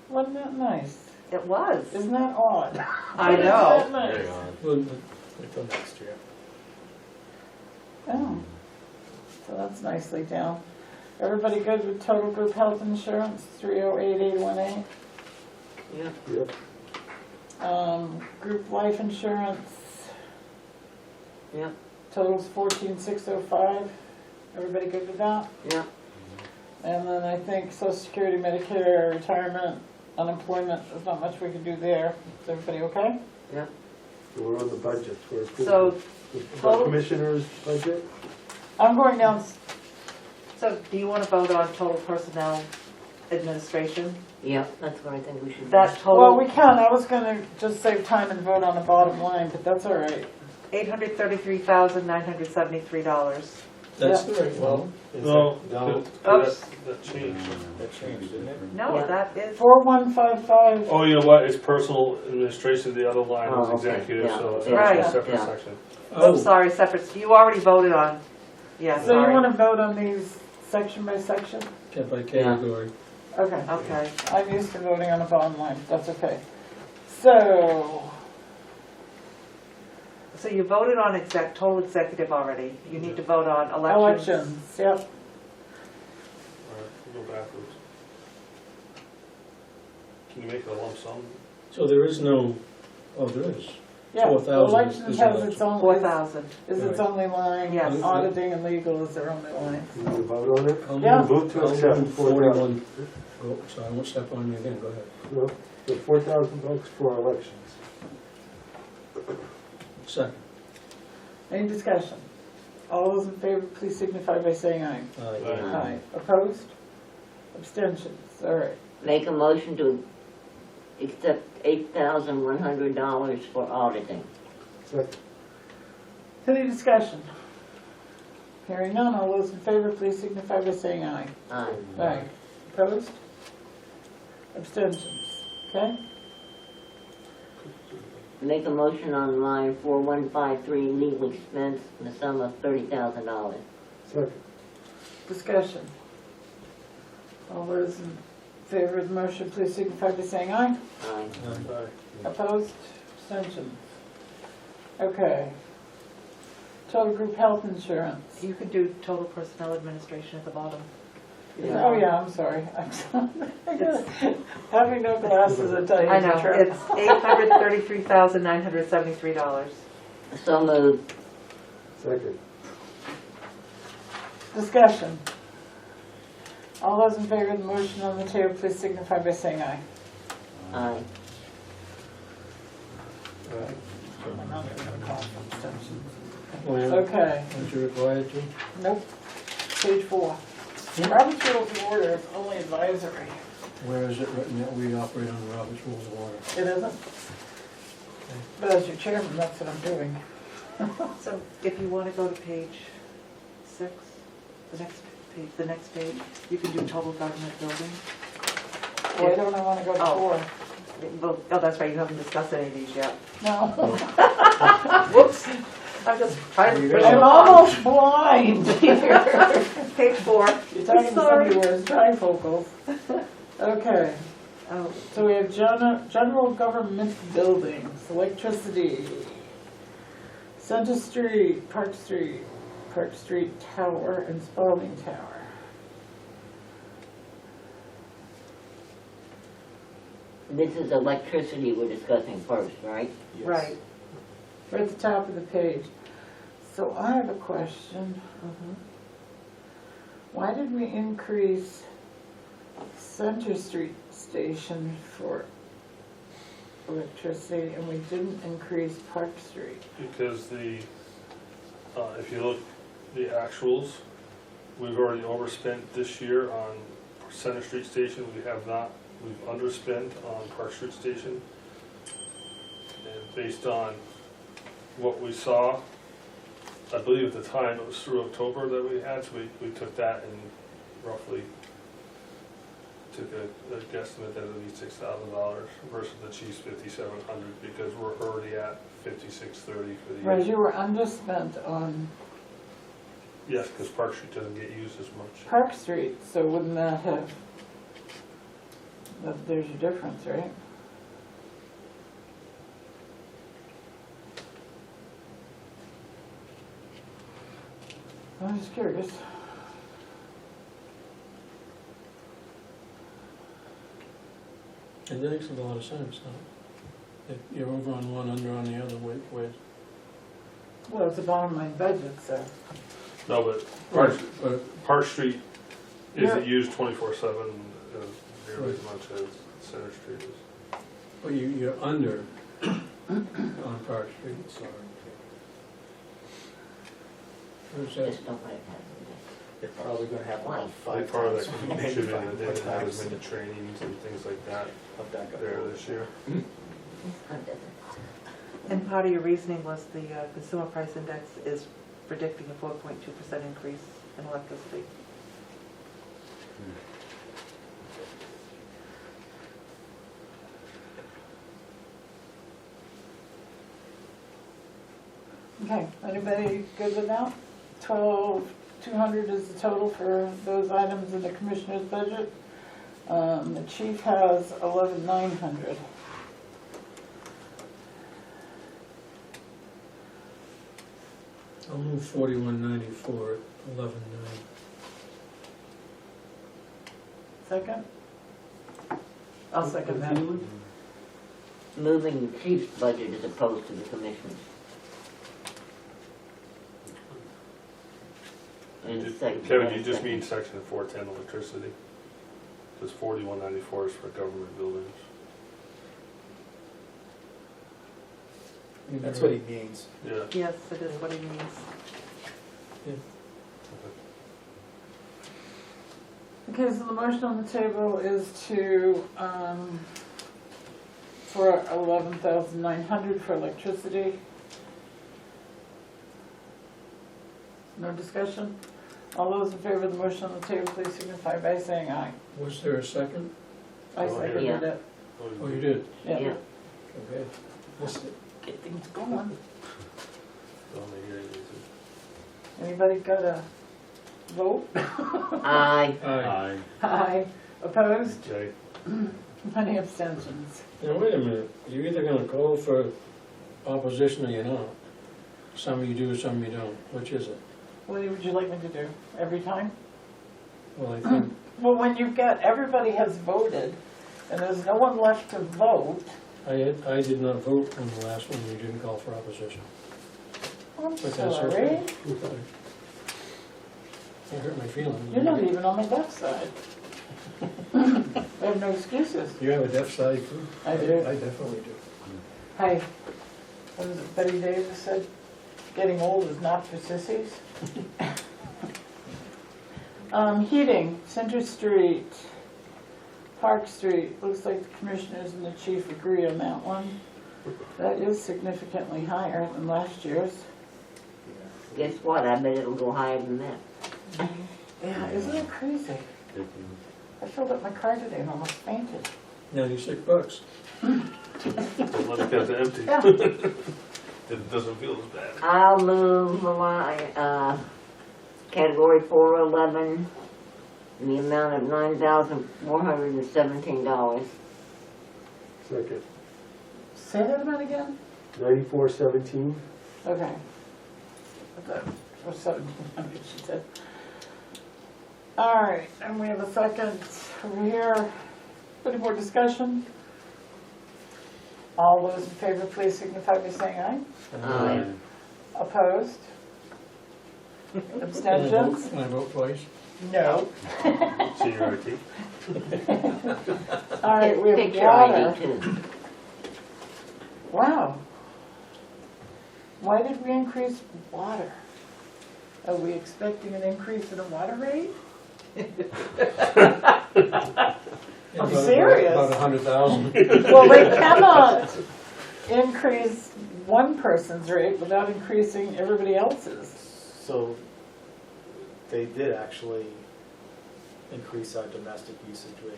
wasn't that nice? It was. Isn't that odd? I Isn't know. that nice? very odd. Well, until next year. Oh, so that's nicely down. Everybody good with total group health insurance, 308,818? Yeah. Yep. Group life insurance, Yeah. totals 14,605. Everybody good with that? Yeah. And then I think Social Security, Medicare, retirement, unemployment, there's not much we can do there. Is everybody okay? We're on the budget. We're approving So, the total- commissioner's budget. I'm going down, so do you want to vote on total personnel administration? Yeah, that's what I think we should do. That well, total, we can, I was gonna just save time and vote on the bottom line, but that's all right. $833,973. that's the right one. No, No, that changed. that changed, didn't it? No, Yeah. that is, 4155, Oh, you know what, it's personal administration, the other line Oh, was okay. executive, Yeah. so it's Right. actually a separate Yeah. section. oh, sorry, separate, you already voted on, yeah, so you sorry. wanna vote on these section by section? By category. Okay. Okay, I'm used to voting on the bottom line, that's okay. So, so you voted on total executive already. You need to vote on elections. elections, yep. All right, we'll go backwards. Can you make it a lump sum? So there is no, oh, there is. Yeah, 4,000 elections is has election. its own, 4,000. is its only line. Yes. Auditing and legal is their only line. You want to vote on it? I'll Yeah. Move to I'll accept move 41. Oh, so I won't step on you again, go ahead. No, the $4,000 for elections. Second. Any discussion? All those in favor, please signify by saying aye. Aye. Aye. Opposed? Abstentions, all right. Make a motion to accept $8,100 for auditing. Second. Any discussion? Hearing none, all those in favor, please signify by saying aye. Aye. Aye. Opposed? Abstentions, okay? Make a motion on line 4153, legal expense, in the sum of $30,000. Second. Discussion. All those in favor of the motion, please signify by saying aye. Aye. Aye. Opposed? Abstentions. Okay. Total group health insurance. You could do total personnel administration at the bottom. Oh, yeah, I'm sorry. I'm sorry. Having no glasses, I tell you. I is a know, trap. it's $833,973. So moved. Second. Discussion. All those in favor of the motion on the table, please signify by saying aye. Aye. I'm not going to call for abstentions. Well, Okay, aren't you required to? nope, page 4. Robert's Rules of Order is only advisory. Where is it written that we operate on Robert's Rules of Order? It isn't? But as your chairman, that's what I'm doing. So if you want to go to page 6, the next page, you can do total government building. Why don't I want to go to Oh. 4? Well, oh, that's right, you haven't discussed any of these yet. No. Whoops, I'm just trying to. You push got I'm it almost blind. Page 4. You're talking to Sorry. somebody who wears trifocals. Okay, Oh, so we have general government buildings, electricity, Center Street, Park Street Tower, and Spalding Tower. This is electricity we're discussing first, right? Yes. right. Right at the top of the page. So I have a question. Mhm. Why did we increase Center Street Station for electricity and we didn't increase Park Street? Because if you look, the actuals, we've already overspent this year on Center Street Station, we have not. We've underspent on Park Street Station. And based on what we saw, I believe at the time it was through October that we had, so we took that and roughly took a guesstimate that it would be $6,000 versus the chief's $5,700 because we're already at $5,630 for the year. Whereas you were underspent on Yes, because Park Street doesn't get used as much. Park Street, so wouldn't that have, there's your difference, right? I'm just curious. It makes a lot of sense, huh? If you're over on one, under on the other, with. Well, it's a bottom line budget, so. No, but Park Street isn't used 24/7 nearly as much as Center Street is. But you're under on Park Street. Sorry. Where's that? Just don't let it happen. They're probably gonna have about Big 5 part of times that contributed that they didn't have as 95% many trainings and things like that of that guy. there this year. And part of your reasoning was the consumer price index is predicting a 4.2% increase in electricity. Okay, anybody good with that? 12,200 is the total for those items in the commissioner's budget. The chief has 11,900. I'll move 4194 at 11.9. Second? I'll second that. Moving the chief's budget as opposed to the commission's. And second. Kevin, you just mean section 410 electricity? Because 4194 is for government buildings. That's what he means. Yeah. Yes, it is what he means. Okay, so the motion on the table is to, for 11,900 for electricity. No discussion? All those in favor of the motion on the table, please signify by saying aye. Was there a second? I Oh, seconded yeah. it. Oh, you did? Yeah, Yeah. Okay. get things going. Don't make it easy. Anybody got a vote? Aye. Aye. Aye. Opposed? Jay? Any abstentions? Now, wait a minute, you're either gonna call for opposition or you're not. Some you do, some you don't. Which is it? What would you like me to do? Every time? Well, I think, Well, when you've got, everybody has voted, and there's no one left to vote, I did not vote on the last one, you didn't call for opposition. I'm But that's sorry. okay. It hurt my feelings. You're not even on my left side. I have no excuses. You have a deaf side too? I do. I definitely do. Hey, what was it Betty Davis said? getting old is not for sissies. Heating, Center Street, Park Street, looks like the commissioners and the chief agree on that one. That is significantly higher than last year's. Guess what, I bet it'll go higher than that. Yeah, isn't it crazy? I filled up my car today and almost fainted. $96. Don't let it get empty. Yeah. It doesn't feel as bad. I'll move the line, category 411, in the amount of $9,417. Second. Say that amount again? 9417. Okay. I thought it was 1,700, she said. All right, and we have a second over here. Any more discussion? All those in favor, please signify by saying aye. Aye. Opposed? Abstentions? Can I vote twice? No. Senior IT. All right, we have Picture water. ID too. Wow. Why did we increase water? Are we expecting an increase in the water rate? I'm serious. About 100,000. Well, they cannot increase one person's rate without increasing everybody else's. So they did actually increase our domestic usage rate.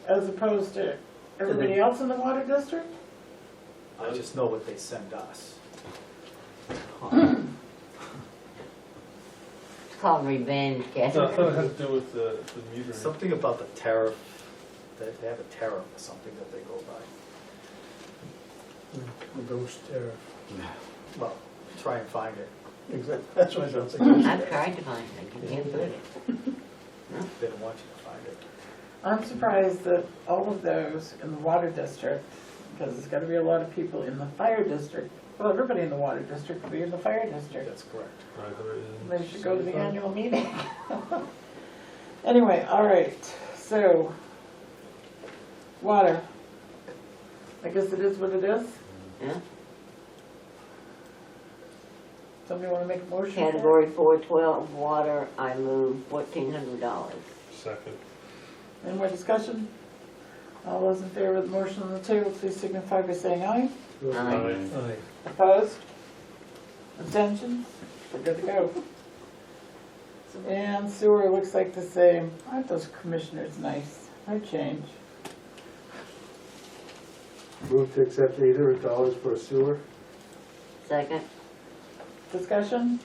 As opposed to everybody else in the water district? I just know what they send us. It's called revenge, No, I thought it Kathy. had to do with the metering. Something about the tariff, that they have a tariff or something that they go by. The ghost tariff. Well, try and find it. Exactly. That's why I don't think. I've tried to find it, you can't put it. They don't want you to find it. I'm surprised that all of those in the water district, because there's got to be a lot of people in the fire district. Well, everybody in the water district will be in the fire district. That's correct. They should go to the annual meeting. Anyway, all right, so, water. I guess it is what it is. Yeah. Somebody want to make a motion? for it? Category 412, water, I move $1,400. Second. Any more discussion? All those in favor of the motion on the table, please signify by saying aye. Aye. Aye. Opposed? Abstentions? We're good to go. And sewer looks like the same. Aren't those commissioners nice? No change. Move to accept $800 for sewer. Second? Discussion?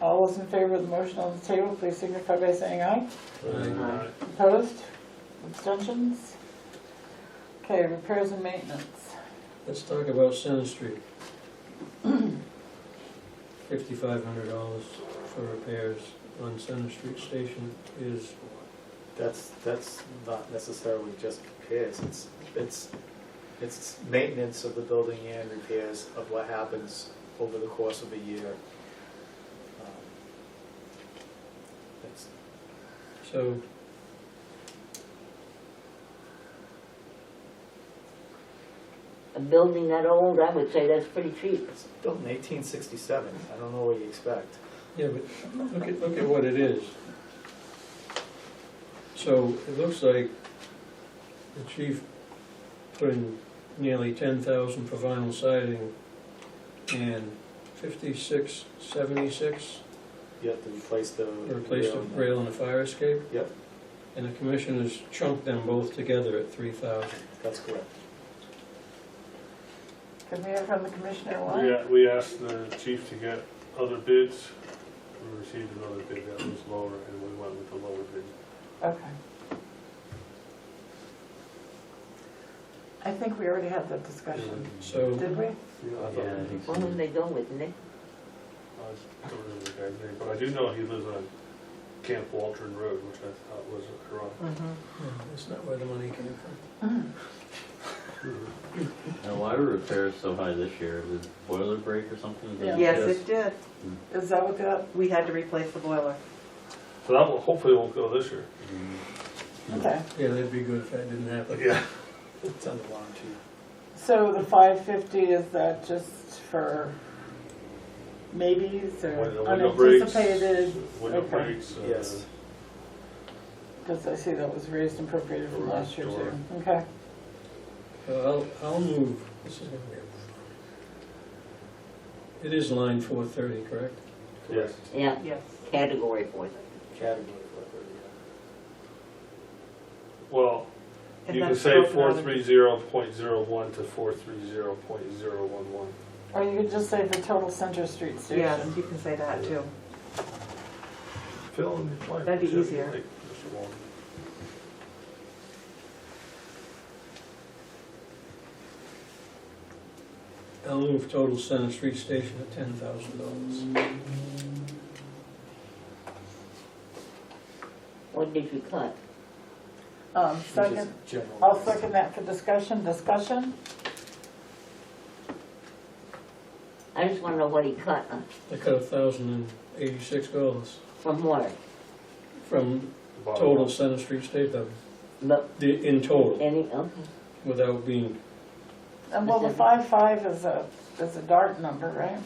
All those in favor of the motion on the table, please signify by saying aye. Aye. Opposed? Abstentions? Okay, repairs and maintenance. Let's talk about Center Street. $5,500 for repairs on Center Street Station is, That's not necessarily just repairs, it's maintenance of the building and repairs of what happens over the course of a year. It's so, A building that old, I would say that's pretty cheap. it's built in 1867, I don't know what you expect. yeah, but look at what it is. So it looks like the chief put in nearly 10,000 for vinyl siding and 5676 You have to replace the. replaced the rail and the fire escape. Yep, And the commissioners chunked them both together at 3,000. that's correct. Can we have from the commissioner one? We asked the chief to get other bids. We received another bid that was lower, and we went with the lower bid. Okay. I think we already had that discussion. So, Did we? Yeah, I thought- Yeah, I think so. What did they go with, Nick? I don't remember the guy's name, but I do know he lives on Camp Waldron Road, which I thought was ironic. that's not where the money came from. Now, why were repairs so high this year? Did the boiler break or something? Yeah. Yes, it did. Is that what that, We had to replace the boiler. So that will, hopefully won't go this year. okay. Yeah, that'd be good if that didn't happen. Yeah. It's under warranty. So the 550, is that just for maybes or Window breaks, unanticipated? window Okay. breaks. Yes. Because I see that was raised and appropriated from last year Door. too. Okay. I'll move, this is gonna be a... It is line 430, correct? Yes. Yeah, Yes. category 4. Category 430, Well, And you then can say broken out into- 430.01 to 430.011. Or you could just say for total Center Street Station. Yes, you can say that too. Fill in the blank. That'd be whichever you easier. like, Mr. Wallner. I'll move total Center Street Station at $10,000. What did you cut? which is Second, general. I'll second that for discussion. Discussion? I just wanna know what he cut I cut $1,086 from what? from Bottom total line. Center Street Station, But in total, any, okay. without being, And well, the 5.5 is a dark number, right?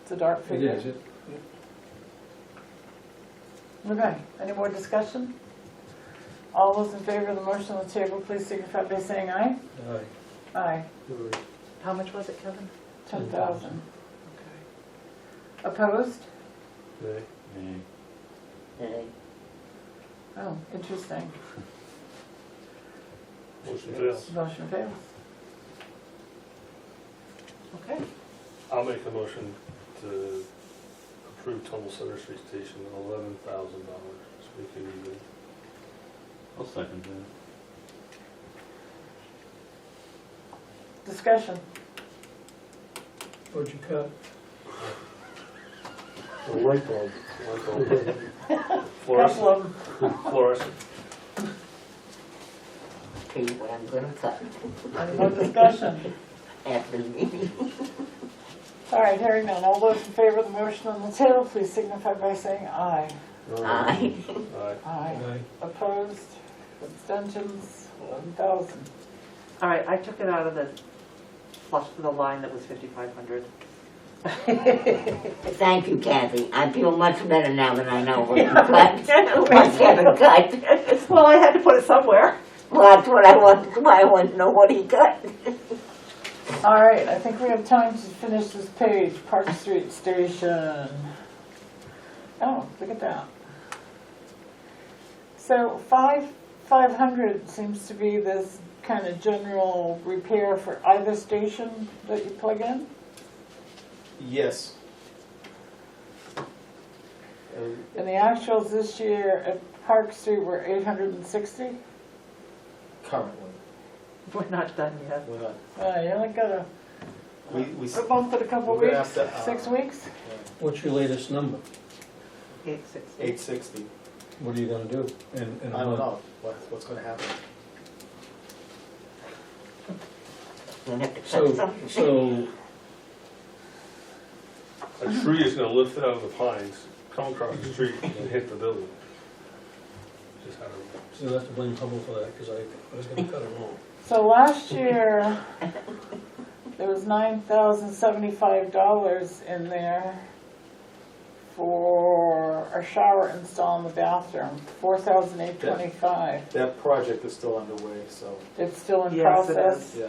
It's a dark it figure. is, it, Okay, any more discussion? All those in favor of the motion on the table, please signify by saying aye. aye. Aye, How much was it, Kevin? 10,000. Opposed? Okay. Oh, interesting. Motion fails. Motion fails. Okay. I'll make a motion to approve total Center Street Station $11,000. Speaking even. I'll second that. Discussion. What'd you cut? A light bulb. Fluorescent. Couple of them. Fluorescent. Tell you what I'm gonna cut Any more discussion? after the meeting. All right, hearing none. All those in favor of the motion on the table, please signify by saying aye. Aye. Aye. Aye. Aye. Opposed? Abstentions? 11,000. All right, I took it out of the flush, the line that was 5,500. Thank you, Kathy. I feel much better now that I know what you cut. What's Kevin cut? Well, I had to put it somewhere. Well, that's what I want, why I want to know what he cut. All right, I think we have time to finish this page. Park Street Station. Oh, look at that. So 500 seems to be this kind of general repair for either station that you plug in? Yes. And the actuals this year at Park Street were 860? Currently, We're not done yet. we're not, You only got a we, bump it a couple We're gonna weeks, have to, 6 weeks? What's your latest number? 860. 860. What are you gonna do? And I don't know what's gonna happen. We'll have to cut So, something. so, A tree is gonna lift out of the pines, come across the street and hit the building. Just how to- so you'll have to blame Hubble for that, because I was gonna cut it wrong. So last year, there was $9,075 in there for a shower install in the bathroom, $4,825. That project is still underway, so, It's still in Yes, it process? yeah.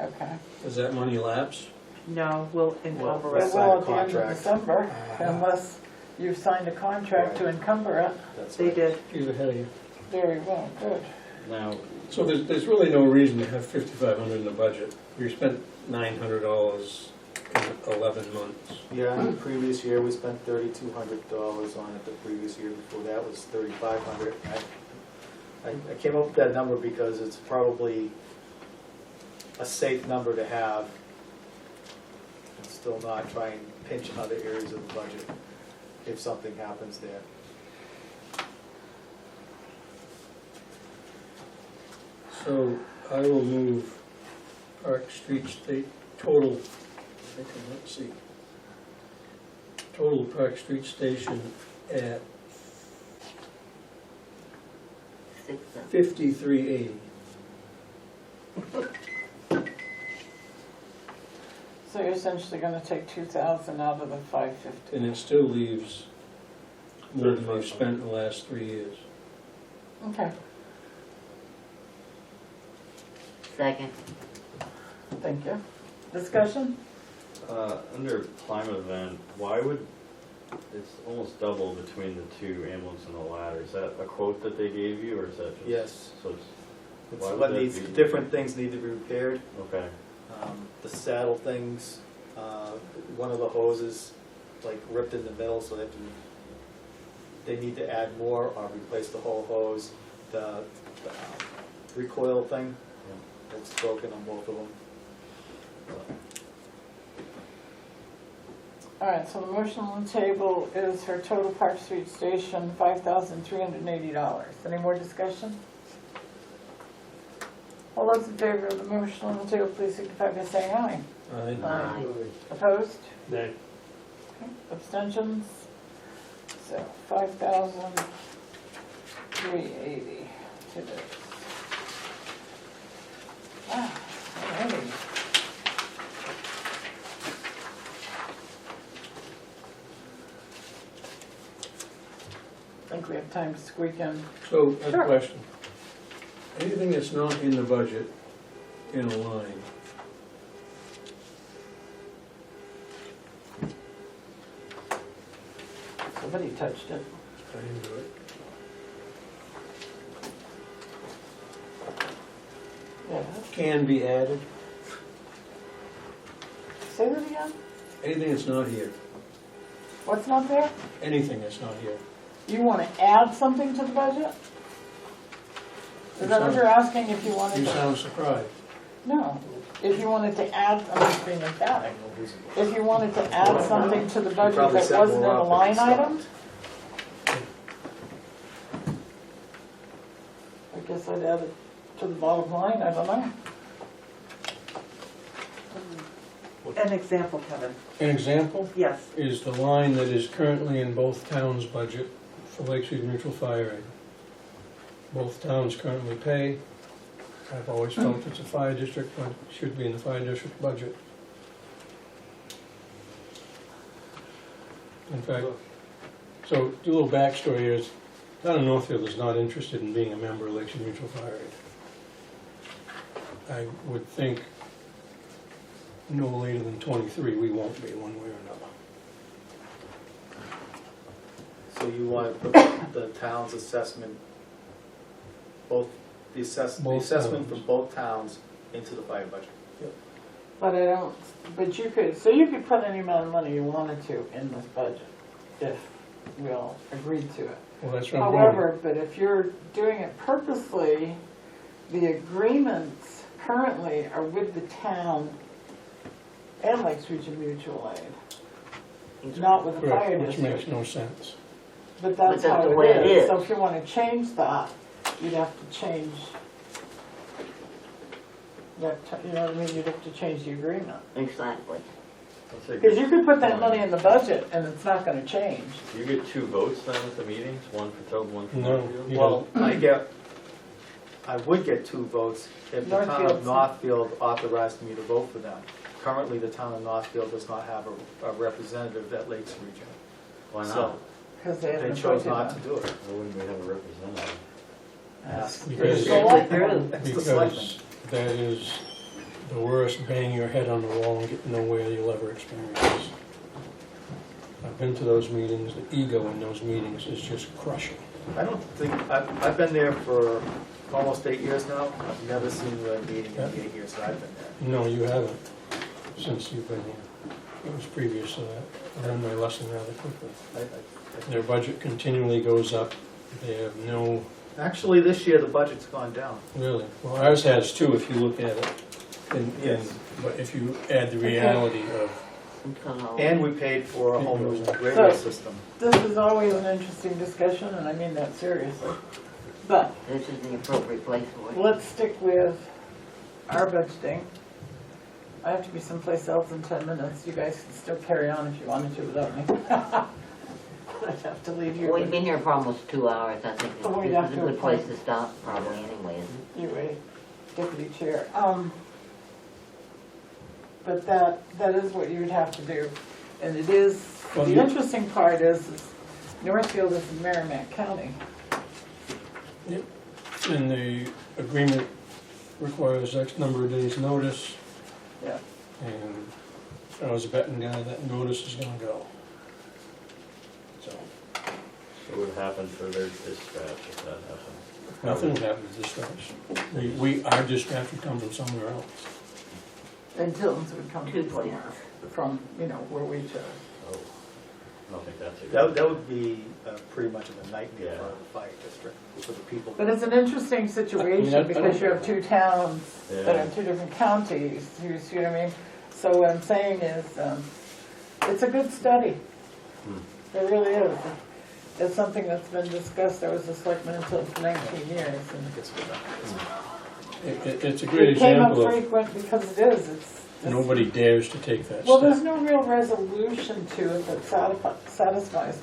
Okay. Does that money lapse? No, we'll encumber It it. Sign a will at the end of contract. December, unless you've signed a contract to encumber it. That's They right. did. He's ahead of you. Very well, good. Now, So there's really no reason to have 5,500 in the budget. You spent $900 in 11 months. Yeah, the previous year, we spent $3,200 on it, the previous year before that was $3,500. I came up with that number because it's probably a safe number to have, and still not try and pinch in other areas of the budget if something happens there. So I will move Park Street State total, let's see, total Park Street Station at 5380. So you're essentially gonna take 2,000 out of the 550. And it still leaves more than we've spent in the last 3 years. Okay, Second. thank you. Discussion? Under climate event, why would, it's almost double between the two ambulance and the ladder. Is that a quote that they gave you, or is that just? Yes. So it's, It's Why would what that needs, be? different things need to be repaired. okay, The saddle things, one of the hoses like ripped in the middle, so they need to add more or replace the whole hose. The recoil thing, it's broken on both of them. All right, so the motion on the table is for total Park Street Station, $5,380. Any more discussion? All those in favor of the motion on the table, please signify by saying aye. Aye. Opposed? Nay. Okay. Abstentions? So, 5,380 to this. Wow, alrighty. I think we have time to squeak in. So, Sure. a question. Anything that's not in the budget in a line, Somebody touched it. I didn't do it. Yeah. Can be added. Say that again? Anything that's not here. What's not there? Anything that's not here. You want to add something to the budget? Is that what you're asking, if you wanted You to? sound surprised. No. If you wanted to add, I'm just being emphatic. If you wanted to add something to the budget probably that set wasn't in more a up line if you item? I guess I'd add it to the bottom line, I don't know. An example, Kevin. An example Yes. is the line that is currently in both towns' budget for Lakeside Mutual Fire Aid. Both towns currently pay. I've always felt it's a fire district, but it should be in the fire district budget. In fact, so a little backstory is, town of Northfield is not interested in being a member of Lakeside Mutual Fire Aid. I would think no later than 23, we won't be one way or another. So you want to put the town's assessment, the Both assessment towns. from both towns into the fire budget. But I don't, but you could, so you could put any amount of money you wanted to in this budget, if we all agreed to it. Well, that's what I'm going. However, but if you're doing it purposely, the agreements currently are with the town and Lakes Region Mutual Aid, not with the fire Correct, which makes district. no sense. But that's But that's how the way it it is. is. So if you want to change that, you'd have to change, you know what I mean, you'd have to change the agreement. Exactly. let's say Because you could put that money in the budget and it's not going to change. Do you get 2 votes then at the meetings, one for Tobin, one for No. Northfield? You Well, I would get 2 votes if the town of Northfield's- Northfield authorized me to vote for them. Currently, the town of Northfield does not have a representative at Lakes Region. Why So not? Because they they haven't chose appointed not them. to do it. Why wouldn't we have a representative? Ask. Because- Selectmen. It's the selectmen. Because that is the worst bang your head on the wall and get nowhere you'll ever experience. I've been to those meetings, the ego in those meetings is just crushing. I don't think, I've been there for almost 8 years now. I've never seen a meeting in the 8 years that I've been there. No, you haven't, since you've been here. It was previous to that. I learned my lesson rather quickly. Their budget continually goes up. They have no, Actually, this year, the budget's gone down. really, well, ours has too, if you look at it. Yes. But if you add the reality of, And we paid for a whole new radio So- system. This is always an interesting discussion, and I mean that seriously. But This is the appropriate place for it. let's stick with our budgeting. I have to be someplace else in 10 minutes. You guys can still carry on if you wanted to without me. I'd have to leave you. We've been here for almost 2 hours, I think Oh, we'd this have is a to good place appoint- to stop, probably anyway, isn't You wait, deputy chair. but that is what you would have to do. And it is, Well, the you- interesting part is Northfield is in Merrimack County. And the agreement requires X number of days' notice. Yeah. And I was betting guy that notice is gonna go. So, What would happen for their dispatch if that happened? nothing happened to dispatch. Our dispatch would come from somewhere else. And Tilton's would come Two from somewhere, from, where we chose. Oh, I don't think that's a That, good. that would be pretty much of a nightmare Yeah. for the fire district, for the people. But it's an interesting I mean, I situation don't- because you have two towns that Yeah. are two different counties, you see what I mean? So what I'm saying is, it's a good study. It really is. It's something that's been discussed. I was a selectman until for 19 years. And It's a great it came up example of frequent because it is. It's nobody dares to take that Well, there's step. no real resolution to it that satisfies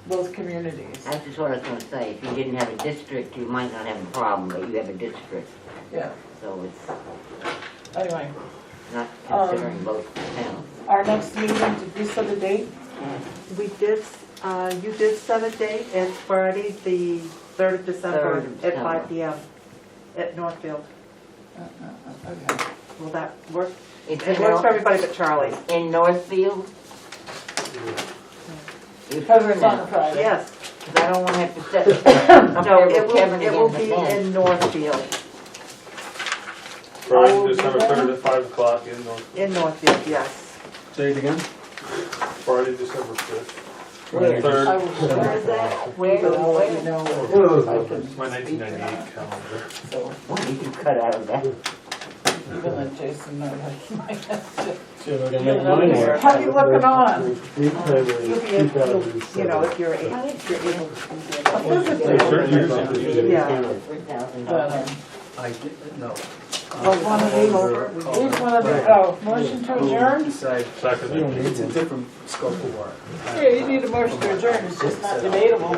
both communities. That's just what I was gonna say, if you didn't have a district, you might not have a problem, but you have a district, Yeah, so it's anyway. not considering both towns. Our next meeting, did we set a date? We did, you did set a date, it's Friday, the 3rd of December 3rd of at 5 December. PM at Northfield. Okay. Will that work? It's It works for everybody but Charlie. in Northfield? You Because sure it's on a now? Friday. Yes. 'Cause I don't wanna have to sit up No, there it with Kevin will, it will again be today. in Northfield, I will Friday, be December there. 3rd at 5 o'clock in North, in Northfield, yes. Say it again? Friday, December 5th. Where? Third. I will Where is that? Where? But I'll let you know if I can It's my speak to 1998 that. calendar. So What did you cut out of that? you can let Jason know that he might have to. See if I can make mine work. How you looking on? Lead time You'll is be able, 2007. if you're able to be There's Physically. certain years that you Yeah. can't. But, I didn't know. Like one of these, each one of the, motion to adjourn? Decide, Second. You don't need it's a one. different scope of work. Yeah, you need a motion to adjourn, it's just not debatable.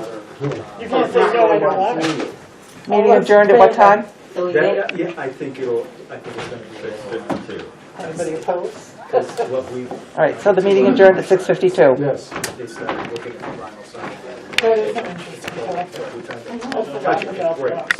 You can't say, no, I don't want it. Meeting adjourned at what time? So we make, Yeah, I think it's gonna be. 6:52. Anybody opposed? Because what we, All right, so the meeting adjourned at 6:52. Yes. they started looking at the vinyl side. That is an interesting topic. We tried to I forgot touch it, about break. that.